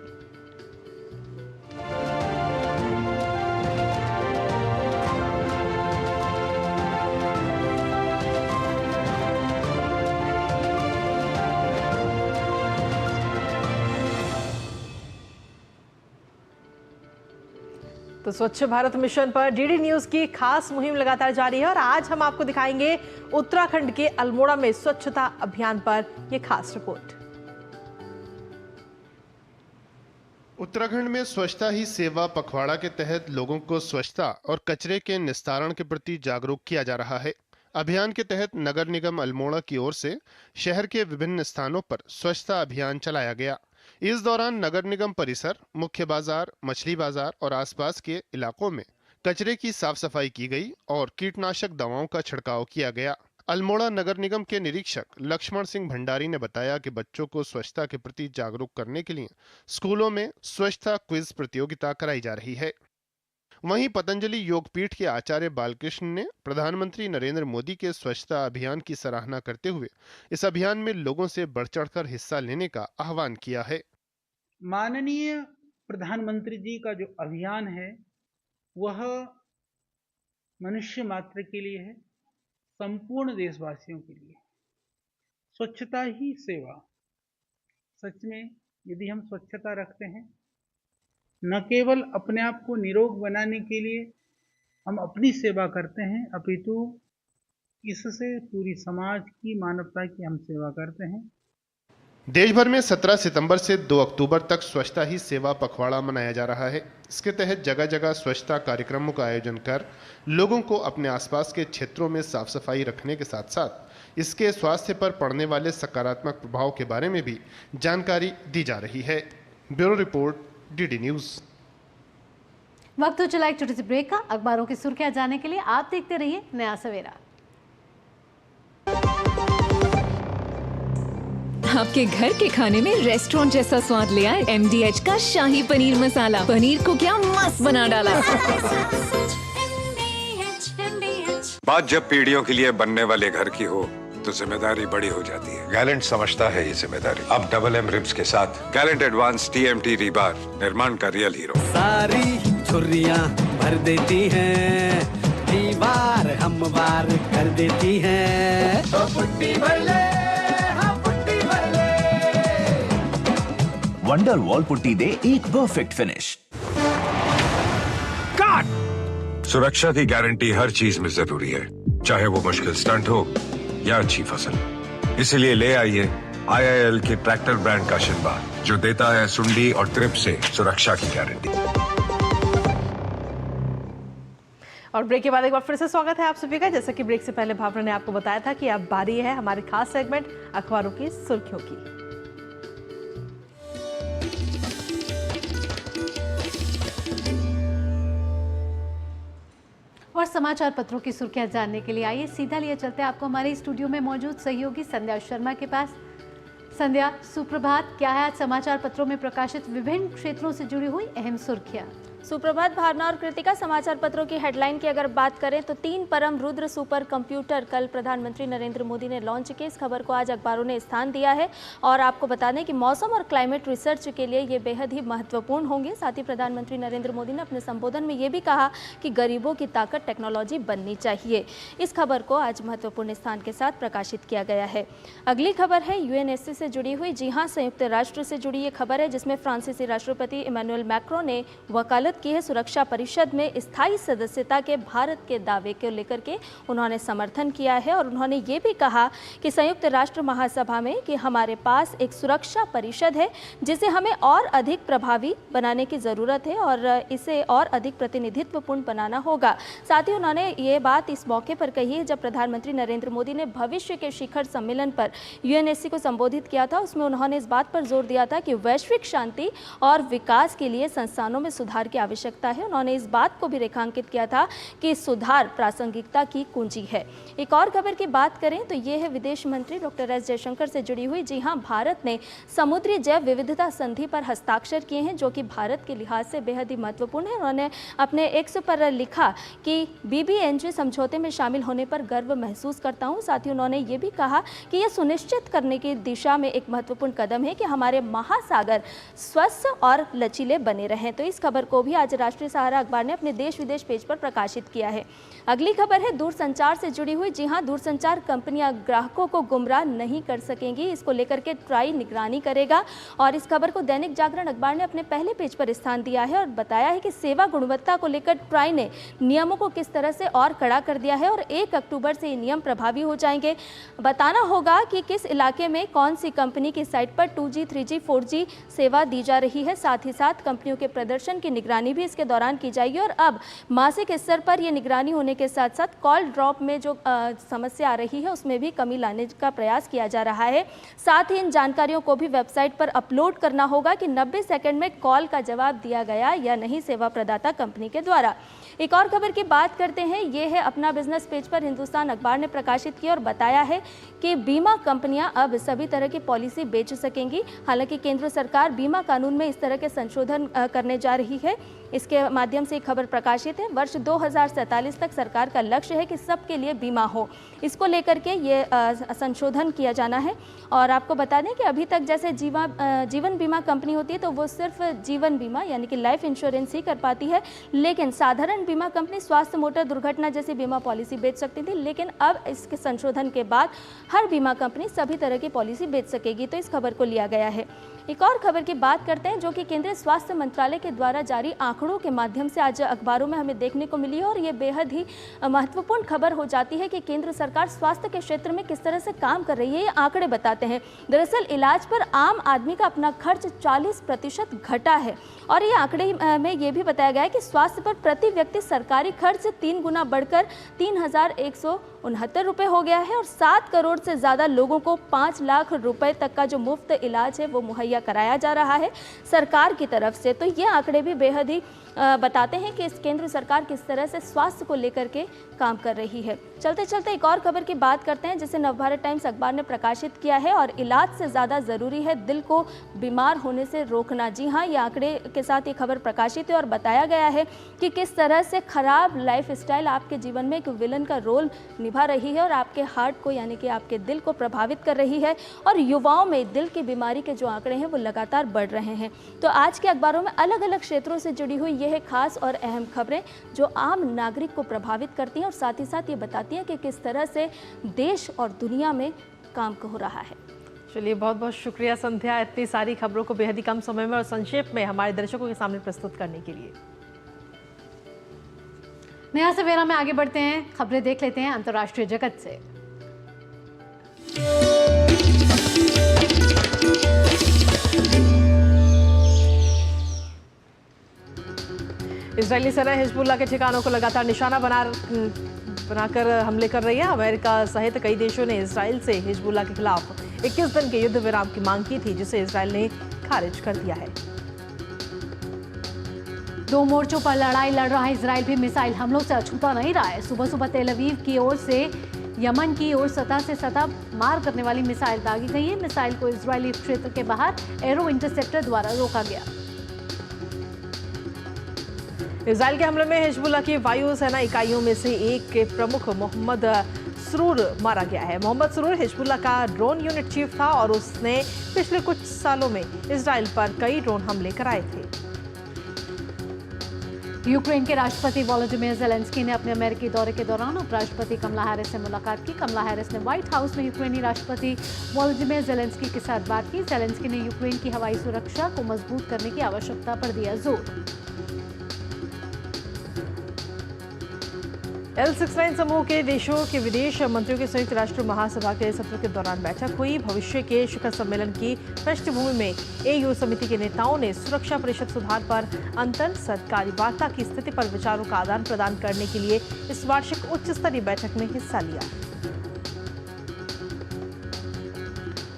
तो स्वच्छ भारत मिशन पर डीडी न्यूज की खास मुहिम लगातार जारी है और आज हम आपको दिखाएंगे उत्तराखंड के अल्मोड़ा में स्वच्छता अभियान पर यह खास रिपोर्ट। उत्तराखंड में स्वच्छता ही सेवा पखवाड़ा के तहत लोगों को स्वच्छता और कचरे के निस्तारण के प्रति जागरूक किया जा रहा है। अभियान के तहत नगर निगम अल्मोड़ा की ओर से शहर के विभिन्न स्थानों पर स्वच्छता अभियान चलाया गया। इस दौरान नगर निगम परिसर, मुख्य बाजार, मछली बाजार और आसपास के इलाकों में कचरे की साफ सफाई की गई और कीटनाशक दवाओं का छिड़काव किया गया। अल्मोड़ा नगर निगम के निरीक्षक लक्ष्मण सिंह भंडारी ने बताया कि बच्चों को स्वच्छता के प्रति जागरूक करने के लिए स्कूलों में स्वच्छता क्विज प्रतियोगिता कराई जा रही है। वहीं पतंजलि योगपीठ के आचार्य बालकृष्ण ने प्रधानमंत्री नरेंद्र मोदी के स्वच्छता अभियान की सराहना करते हुए इस अभियान में लोगों से बढ़ चढ़कर हिस्सा लेने का आह्वान किया है। माननीय प्रधानमंत्री जी का जो अभियान है वह मनुष्य मात्र के लिए है, संपूर्ण देशवासियों के लिए। स्वच्छता ही सेवा। सच में यदि हम स्वच्छता रखते हैं, न केवल अपने आप को निरोग बनाने के लिए हम अपनी सेवा करते हैं, अपितु इससे पूरी समाज की, मानवता की हम सेवा करते हैं। देश भर में 17 सितंबर से 2 अक्टूबर तक स्वच्छता ही सेवा पखवाड़ा मनाया जा रहा है। इसके तहत जगह जगह स्वच्छता कार्यक्रमों का आयोजन कर लोगों को अपने आसपास के क्षेत्रों में साफ सफाई रखने के साथ साथ इसके स्वास्थ्य पर पड़ने वाले सकारात्मक प्रभाव के बारे में भी जानकारी दी जा रही है। Bureau report, DD news. वक्त हो चला एक छोटी सी ब्रेक का। अखबारों की सुर्खियां जानने के लिए आप देखते रहिए नया सवेरा। आपके घर के खाने में रेस्टोरेंट जैसा स्वाद ले आए MDH का शाही पनीर मसाला। पनीर को क्या मस्त बना डाला। बात जब पीढ़ियों के लिए बनने वाले घर की हो तो जिम्मेदारी बड़ी हो जाती है। गैलेंट समझता है ये जिम्मेदारी। अब डबल M रिब्स के साथ गैलेंट एडवांस TMT रीबार निर्माण का रियल हीरो। सारी छुर्रियां भर देती हैं, दीवार हमवार कर देती हैं। तो पुट्टी भर ले, हाँ पुट्टी भर ले। वंडर वॉल पुट्टी दे एक परफेक्ट फिनिश। सुरक्षा की गारंटी हर चीज में जरूरी है, चाहे वो मुश्किल स्टंट हो या अच्छी फसल। इसलिए ले आइए IIL के ट्रैक्टर ब्रांड का शिनबा, जो देता है सुंडी और ट्रिप से सुरक्षा की गारंटी। और ब्रेक के बाद एक बार फिर से स्वागत है आप सभी का। जैसा कि ब्रेक से पहले भावना ने आपको बताया था कि अब बारी है हमारे खास सेगमेंट अखबारों की सुर्खियों की। और समाचार पत्रों की सुर्खियां जानने के लिए आइए सीधा लिए चलते हैं आपको हमारे स्टूडियो में मौजूद सहयोगी संध्या शर्मा के पास। संध्या, सुप्रभात। क्या है आज समाचार पत्रों में प्रकाशित विभिन्न क्षेत्रों से जुड़ी हुई अहम सुर्खियां? सुप्रभात भावना और कृतिका। समाचार पत्रों की हेडलाइन की अगर बात करें तो 3 परम रुद्र सुपर कंप्यूटर कल प्रधानमंत्री नरेंद्र मोदी ने लॉन्च किए। इस खबर को आज अखबारों ने स्थान दिया है और आपको बता दें कि मौसम और क्लाइमेट रिसर्च के लिए ये बेहद ही महत्वपूर्ण होंगे। साथ ही प्रधानमंत्री नरेंद्र मोदी ने अपने संबोधन में ये भी कहा कि गरीबों की ताकत टेक्नोलॉजी बननी चाहिए। इस खबर को आज महत्वपूर्ण स्थान के साथ प्रकाशित किया गया है। अगली खबर है यूएनएससी से जुड़ी हुई। जी हाँ, संयुक्त राष्ट्र से जुड़ी ये खबर है जिसमें फ्रांसीसी राष्ट्रपति इमैनुअल मैक्रों ने वकालत की है। सुरक्षा परिषद में स्थायी सदस्यता के भारत के दावे को लेकर के उन्होंने समर्थन किया है और उन्होंने ये भी कहा कि संयुक्त राष्ट्र महासभा में कि हमारे पास एक सुरक्षा परिषद है जिसे हमें और अधिक प्रभावी बनाने की ज़रूरत है और इसे और अधिक प्रतिनिधित्वपूर्ण बनाना होगा। साथ ही उन्होंने ये बात इस मौके पर कही है जब प्रधानमंत्री नरेंद्र मोदी ने भविष्य के शिखर सम्मेलन पर यूएनएससी को संबोधित किया था। उसमें उन्होंने इस बात पर जोर दिया था कि वैश्विक शांति और विकास के लिए संस्थानों में सुधार की आवश्यकता है। उन्होंने इस बात को भी रेखांकित किया था कि सुधार प्रासंगिकता की कुंजी है। एक और खबर की बात करें तो ये है विदेश मंत्री डॉक्टर एस जयशंकर से जुड़ी हुई। जी हां, भारत ने समुद्री जैव विविधता संधि पर हस्ताक्षर किए हैं जो कि भारत के लिहाज से बेहद ही महत्वपूर्ण है। उन्होंने अपने एक्स पर लिखा कि BBNJ समझौते में शामिल होने पर गर्व महसूस करता हूं। साथ ही उन्होंने ये भी कहा कि यह सुनिश्चित करने की दिशा में एक महत्वपूर्ण कदम है कि हमारे महासागर स्वस्थ और लचीले बने रहें। तो इस खबर को भी आज राष्ट्रीय सहारा अखबार ने अपने देश विदेश पेज पर प्रकाशित किया है। अगली खबर है दूरसंचार से जुड़ी हुई। जी हां, दूरसंचार कंपनियां ग्राहकों को गुमराह नहीं कर सकेंगी, इसको लेकर के ट्राई निगरानी करेगा और इस खबर को दैनिक जागरण अखबार ने अपने पहले पेज पर स्थान दिया है और बताया है कि सेवा गुणवत्ता को लेकर ट्राई ने नियमों को किस तरह से और कड़ा कर दिया है और 1 अक्टूबर से ये नियम प्रभावी हो जाएंगे। बताना होगा कि किस इलाके में कौन सी कंपनी की साइट पर 2G, 3G, 4G सेवा दी जा रही है। साथ ही साथ कंपनियों के प्रदर्शन की निगरानी भी इसके दौरान की जाएगी और अब मासिक स्तर पर यह निगरानी होने के साथ साथ कॉल ड्रॉप में जो समस्या आ रही है उसमें भी कमी लाने का प्रयास किया जा रहा है। साथ ही इन जानकारियों को भी वेबसाइट पर अपलोड करना होगा कि 90 सेकंड में कॉल का जवाब दिया गया या नहीं सेवा प्रदाता कंपनी के द्वारा। एक और खबर की बात करते हैं, ये है अपना बिजनेस पेज पर हिंदुस्तान अखबार ने प्रकाशित किया और बताया है कि बीमा कंपनियां अब सभी तरह की पॉलिसी बेच सकेंगी। हालांकि केंद्र सरकार बीमा कानून में इस तरह के संशोधन करने जा रही है। इसके माध्यम से एक खबर प्रकाशित है। वर्ष 2047 तक सरकार का लक्ष्य है कि सबके लिए बीमा हो। इसको लेकर के ये संशोधन किया जाना है और आपको बता दें कि अभी तक जैसे जीवन बीमा कंपनी होती है तो वो सिर्फ जीवन बीमा यानी कि लाइफ इंश्योरेंस ही कर पाती है, लेकिन साधारण बीमा कंपनी स्वास्थ्य, मोटर दुर्घटना जैसी बीमा पॉलिसी बेच सकती थी, लेकिन अब इसके संशोधन के बाद हर बीमा कंपनी सभी तरह की पॉलिसी बेच सकेगी। तो इस खबर को लिया गया है। एक और खबर की बात करते हैं जो कि केंद्रीय स्वास्थ्य मंत्रालय के द्वारा जारी आंकड़ों के माध्यम से आज अखबारों में हमें देखने को मिली है और ये बेहद ही महत्वपूर्ण खबर हो जाती है कि केंद्र सरकार स्वास्थ्य के क्षेत्र में किस तरह से काम कर रही है। ये आंकड़े बताते हैं। दरअसल इलाज पर आम आदमी का अपना खर्च 40% घटा है और ये आंकड़े में ये भी बताया गया है कि स्वास्थ्य पर प्रति व्यक्ति सरकारी खर्च 3 गुना बढ़कर 3,169 रुपये हो गया है और 7 करोड़ से ज़्यादा लोगों को 5 लाख रुपए तक का जो मुफ्त इलाज है वो मुहैया कराया जा रहा है सरकार की तरफ से। तो ये आंकड़े भी बेहद ही बताते हैं कि इस केंद्र सरकार किस तरह से स्वास्थ्य को लेकर के काम कर रही है। चलते चलते एक और खबर की बात करते हैं जिसे नवभारत टाइम्स अखबार ने प्रकाशित किया है और इलाज से ज़्यादा ज़रूरी है दिल को बीमार होने से रोकना। जी हाँ, ये आंकड़े के साथ ये खबर प्रकाशित है और बताया गया है कि किस तरह से खराब लाइफस्टाइल आपके जीवन में एक विलन का रोल निभा रही है और आपके हार्ट को यानी कि आपके दिल को प्रभावित कर रही है और युवाओं में दिल की बीमारी के जो आंकड़े हैं वो लगातार बढ़ रहे हैं। तो आज के अखबारों में अलग अलग क्षेत्रों से जुड़ी हुई ये है खास और अहम खबरें जो आम नागरिक को प्रभावित करती हैं और साथ ही साथ ये बताती हैं कि किस तरह से देश और दुनिया में काम हो रहा है। चलिए, बहुत बहुत शुक्रिया संध्या, इतनी सारी खबरों को बेहद ही कम समय में और संक्षेप में हमारे दर्शकों के सामने प्रस्तुत करने के लिए। नया सवेरा में आगे बढ़ते हैं, खबरें देख लेते हैं अंतर्राष्ट्रीय जगत से। इजरायली सेना हिजबुल्लाह के ठिकानों को लगातार निशाना बनाकर हमले कर रही है। अमेरिका सहित कई देशों ने इजराइल से हिजबुल्लाह के खिलाफ 21 दिन के युद्ध विराम की मांग की थी, जिसे इजराइल ने खारिज कर दिया है। दो मोर्चों पर लड़ाई लड़ रहा इजराइल भी मिसाइल हमलों से अछूता नहीं रहा है। सुबह सुबह तेल अवीव की ओर से यमन की ओर सतह से सतह मार करने वाली मिसाइल दागी गई है। मिसाइल को इजरायली क्षेत्र के बाहर एरो इंटरसेप्टर द्वारा रोका गया। इजराइल के हमले में हिजबुल्लाह की वायु सेना इकाइयों में से एक के प्रमुख मोहम्मद सरूर मारा गया है। मोहम्मद सरूर हिजबुल्लाह का ड्रोन यूनिट चीफ था और उसने पिछले कुछ सालों में इजराइल पर कई ड्रोन हमले कराए थे। यूक्रेन के राष्ट्रपति वोलोदिमीर ज़ेलेंस्की ने अपने अमेरिकी दौरे के दौरान उपराष्ट्रपति कमला हैरिस से मुलाकात की। कमला हैरिस ने व्हाइट हाउस में यूक्रेनी राष्ट्रपति वोलोदिमीर ज़ेलेंस्की के साथ बात की। ज़ेलेंस्की ने यूक्रेन की हवाई सुरक्षा को मजबूत करने की आवश्यकता पर दिया जोर। L69 समूह के देशों के विदेश मंत्रियों की संयुक्त राष्ट्र महासभा के सत्र के दौरान बैठक हुई। भविष्य के शिखर सम्मेलन की पृष्ठभूमि में AU समिति के नेताओं ने सुरक्षा परिषद सुधार पर अंतर सरकारी वार्ता की स्थिति पर विचारों का आदान प्रदान करने के लिए इस वार्षिक उच्च स्तरीय बैठक में हिस्सा लिया।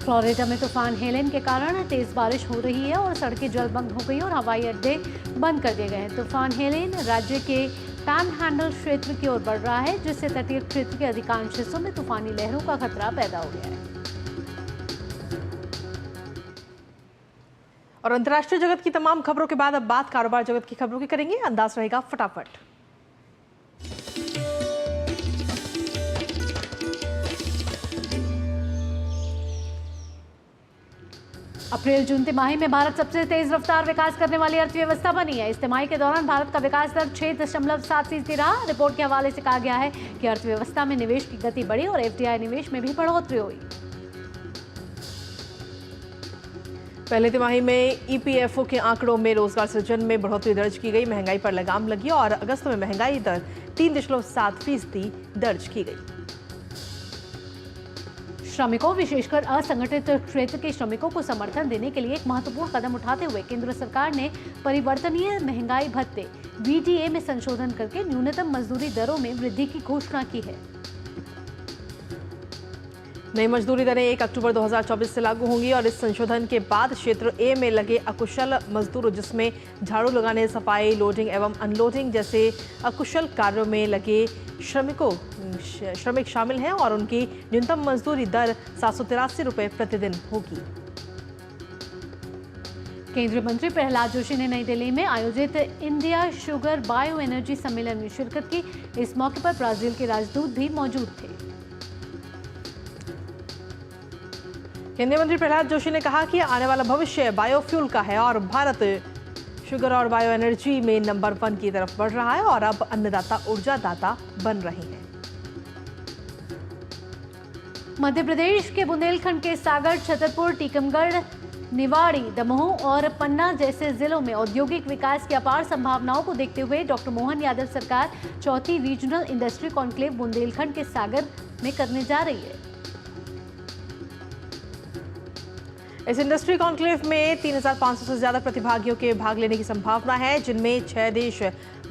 फ्लोरिडा में तूफान हेलेन के कारण तेज बारिश हो रही है और सड़कें जलमग्न हो गई और हवाई अड्डे बंद कर दिए गए हैं। तूफान हेलेन राज्य के पैनहैंडल क्षेत्र की ओर बढ़ रहा है, जिससे तटीय क्षेत्र के अधिकांश हिस्सों में तूफानी लहरों का खतरा पैदा हो गया है। और अंतर्राष्ट्रीय जगत की तमाम खबरों के बाद अब बात कारोबार जगत की खबरों की करेंगे। अंदाज रहेगा फटाफट। अप्रैल जून तिमाही में भारत सबसे तेज रफ्तार विकास करने वाली अर्थव्यवस्था बनी है। इस तिमाही के दौरान भारत का विकास दर 6.7% रहा। रिपोर्ट के हवाले से कहा गया है कि अर्थव्यवस्था में निवेश की गति बढ़ी और FDI निवेश में भी बढ़ोतरी हुई। पहले तिमाही में EPFO के आंकड़ों में रोजगार सृजन में बढ़ोतरी दर्ज की गई। महंगाई पर लगाम लगी और अगस्त में महंगाई दर 3.7% दर्ज की गई। श्रमिकों, विशेषकर असंगठित क्षेत्र के श्रमिकों को समर्थन देने के लिए एक महत्वपूर्ण कदम उठाते हुए केंद्र सरकार ने परिवर्तनीय महंगाई भत्ते VTA में संशोधन करके न्यूनतम मजदूरी दरों में वृद्धि की घोषणा की है। नई मजदूरी दरें 1 अक्टूबर 2024 से लागू होंगी और इस संशोधन के बाद क्षेत्र A में लगे अकुशल मजदूरों, जिसमें झाड़ू लगाने, सफाई, लोडिंग एवं अनलोडिंग जैसे अकुशल कार्यों में लगे श्रमिक शामिल हैं और उनकी न्यूनतम मजदूरी दर 783 रुपए प्रतिदिन होगी। केंद्रीय मंत्री प्रहलाद जोशी ने नई दिल्ली में आयोजित इंडिया शुगर बायो एनर्जी सम्मेलन में शिरकत की। इस मौके पर ब्राजील के राजदूत भी मौजूद थे। केंद्रीय मंत्री प्रहलाद जोशी ने कहा कि आने वाला भविष्य बायोफ्यूल का है और भारत शुगर और बायो एनर्जी में नंबर 1 की तरफ बढ़ रहा है और अब अन्नदाता ऊर्जादाता बन रहे हैं। मध्य प्रदेश के बुंदेलखंड के सागर, छतरपुर, टीकमगढ़, निवाड़ी, दमोह और पन्ना जैसे जिलों में औद्योगिक विकास की अपार संभावनाओं को देखते हुए डॉक्टर मोहन यादव सरकार चौथी रीजनल इंडस्ट्री कॉन्क्लेव बुंदेलखंड के सागर में करने जा रही है। इस इंडस्ट्री कॉन्क्लेव में 3,500 से ज्यादा प्रतिभागियों के भाग लेने की संभावना है, जिनमें 6 देश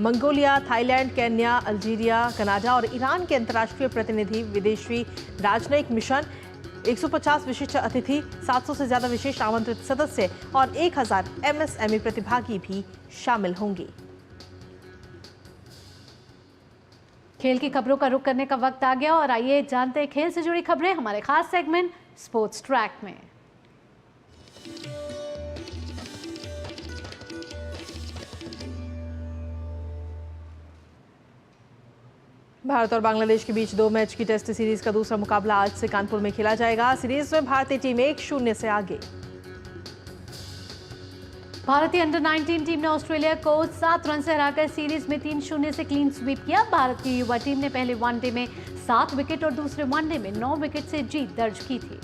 Mongolia, Thailand, Kenya, Algeria, Canada और ईरान के अंतर्राष्ट्रीय प्रतिनिधि, विदेशी राजनयिक मिशन, 150 विशिष्ट अतिथि, 700 से ज्यादा विशेष आमंत्रित सदस्य और 1000 MSME प्रतिभागी भी शामिल होंगे। खेल की खबरों का रुख करने का वक्त आ गया और आइए जानते हैं खेल से जुड़ी खबरें हमारे खास सेगमेंट स्पोर्ट्स ट्रैक में। भारत और बांग्लादेश के बीच 2 मैच की टेस्ट सीरीज का दूसरा मुकाबला आज से कानपुर में खेला जाएगा। सीरीज में भारतीय टीम 1-0 से आगे। भारतीय अंडर 19 टीम ने ऑस्ट्रेलिया को 7 रन से हराकर सीरीज में 3-0 से क्लीन स्वीप किया। भारत की युवा टीम ने पहले वनडे में 7 विकेट और दूसरे वनडे में 9 विकेट से जीत दर्ज की थी।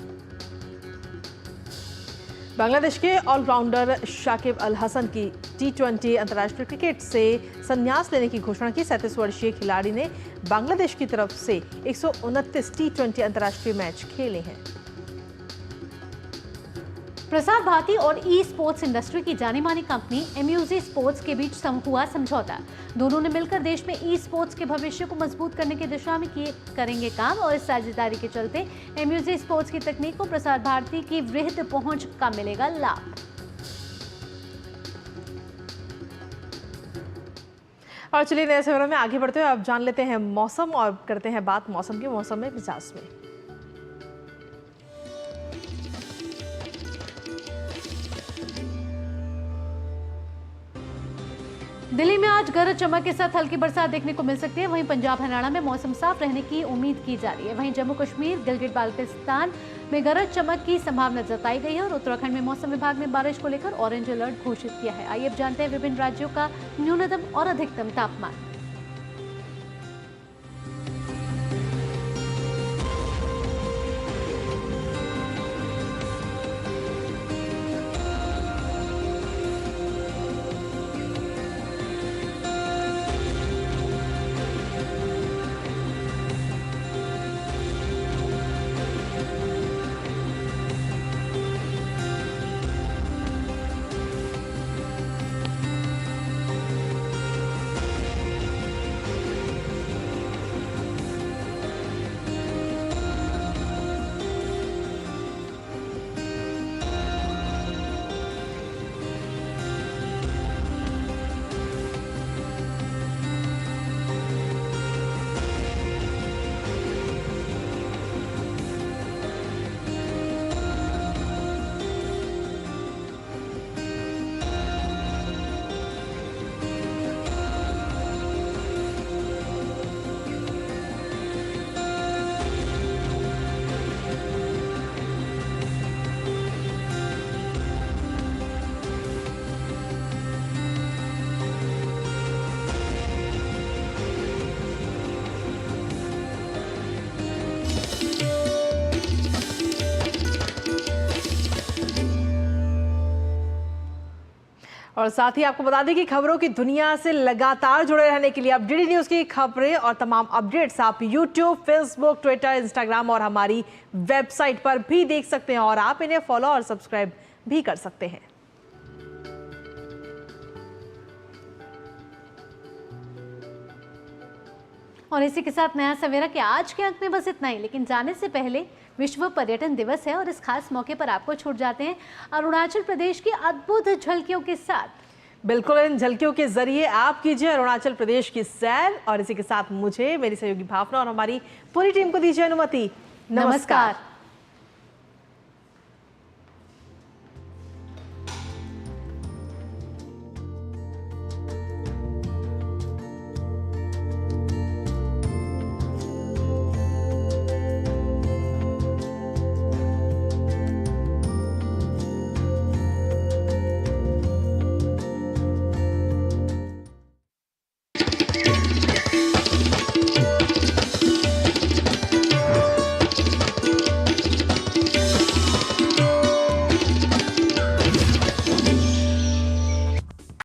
बांग्लादेश के ऑलराउंडर शाकिब अल हसन की T20 अंतर्राष्ट्रीय क्रिकेट से संन्यास लेने की घोषणा की। 37 वर्षीय खिलाड़ी ने बांग्लादेश की तरफ से 129 T20 अंतर्राष्ट्रीय मैच खेले हैं। प्रसार भारती और ई स्पोर्ट्स इंडस्ट्री की जानी मानी कंपनी एम्यूजी स्पोर्ट्स के बीच हुआ समझौता। दोनों ने मिलकर देश में ई स्पोर्ट्स के भविष्य को मजबूत करने की दिशा में करेंगे काम और इस साझेदारी के चलते एम्यूजी स्पोर्ट्स की तकनीक को प्रसार भारती की वृहद पहुंच का मिलेगा लाभ। और चलिए नए खबरों में आगे बढ़ते हुए अब जान लेते हैं मौसम और करते हैं बात मौसम के मौसम में मिजाज में। दिल्ली में आज गरज चमक के साथ हल्की बरसात देखने को मिल सकती है। वहीं पंजाब हरियाणा में मौसम साफ रहने की उम्मीद की जा रही है। वहीं जम्मू कश्मीर गिलगित बाल्टिस्तान में गरज चमक की संभावना जताई गई है और उत्तराखंड में मौसम विभाग ने बारिश को लेकर ऑरेंज अलर्ट घोषित किया है। आइए अब जानते हैं विभिन्न राज्यों का न्यूनतम और अधिकतम तापमान। और साथ ही आपको बता दें कि खबरों की दुनिया से लगातार जुड़े रहने के लिए आप डीडी न्यूज की खबरें और तमाम अपडेट्स आप यूट्यूब, फेसबुक, ट्विटर, इंस्टाग्राम और हमारी वेबसाइट पर भी देख सकते हैं और आप इन्हें फॉलो और सब्सक्राइब भी कर सकते हैं। और इसी के साथ नया सवेरा के आज के अंक में बस इतना ही, लेकिन जाने से पहले विश्व पर्यटन दिवस है और इस खास मौके पर आपको छूट जाते हैं अरुणाचल प्रदेश की अद्भुत झलकियों के साथ। बिल्कुल, इन झलकियों के जरिए आप कीजिए अरुणाचल प्रदेश की सैर और इसी के साथ मुझे, मेरी सहयोगी भावना और हमारी पूरी टीम को दीजिए अनुमति। नमस्कार।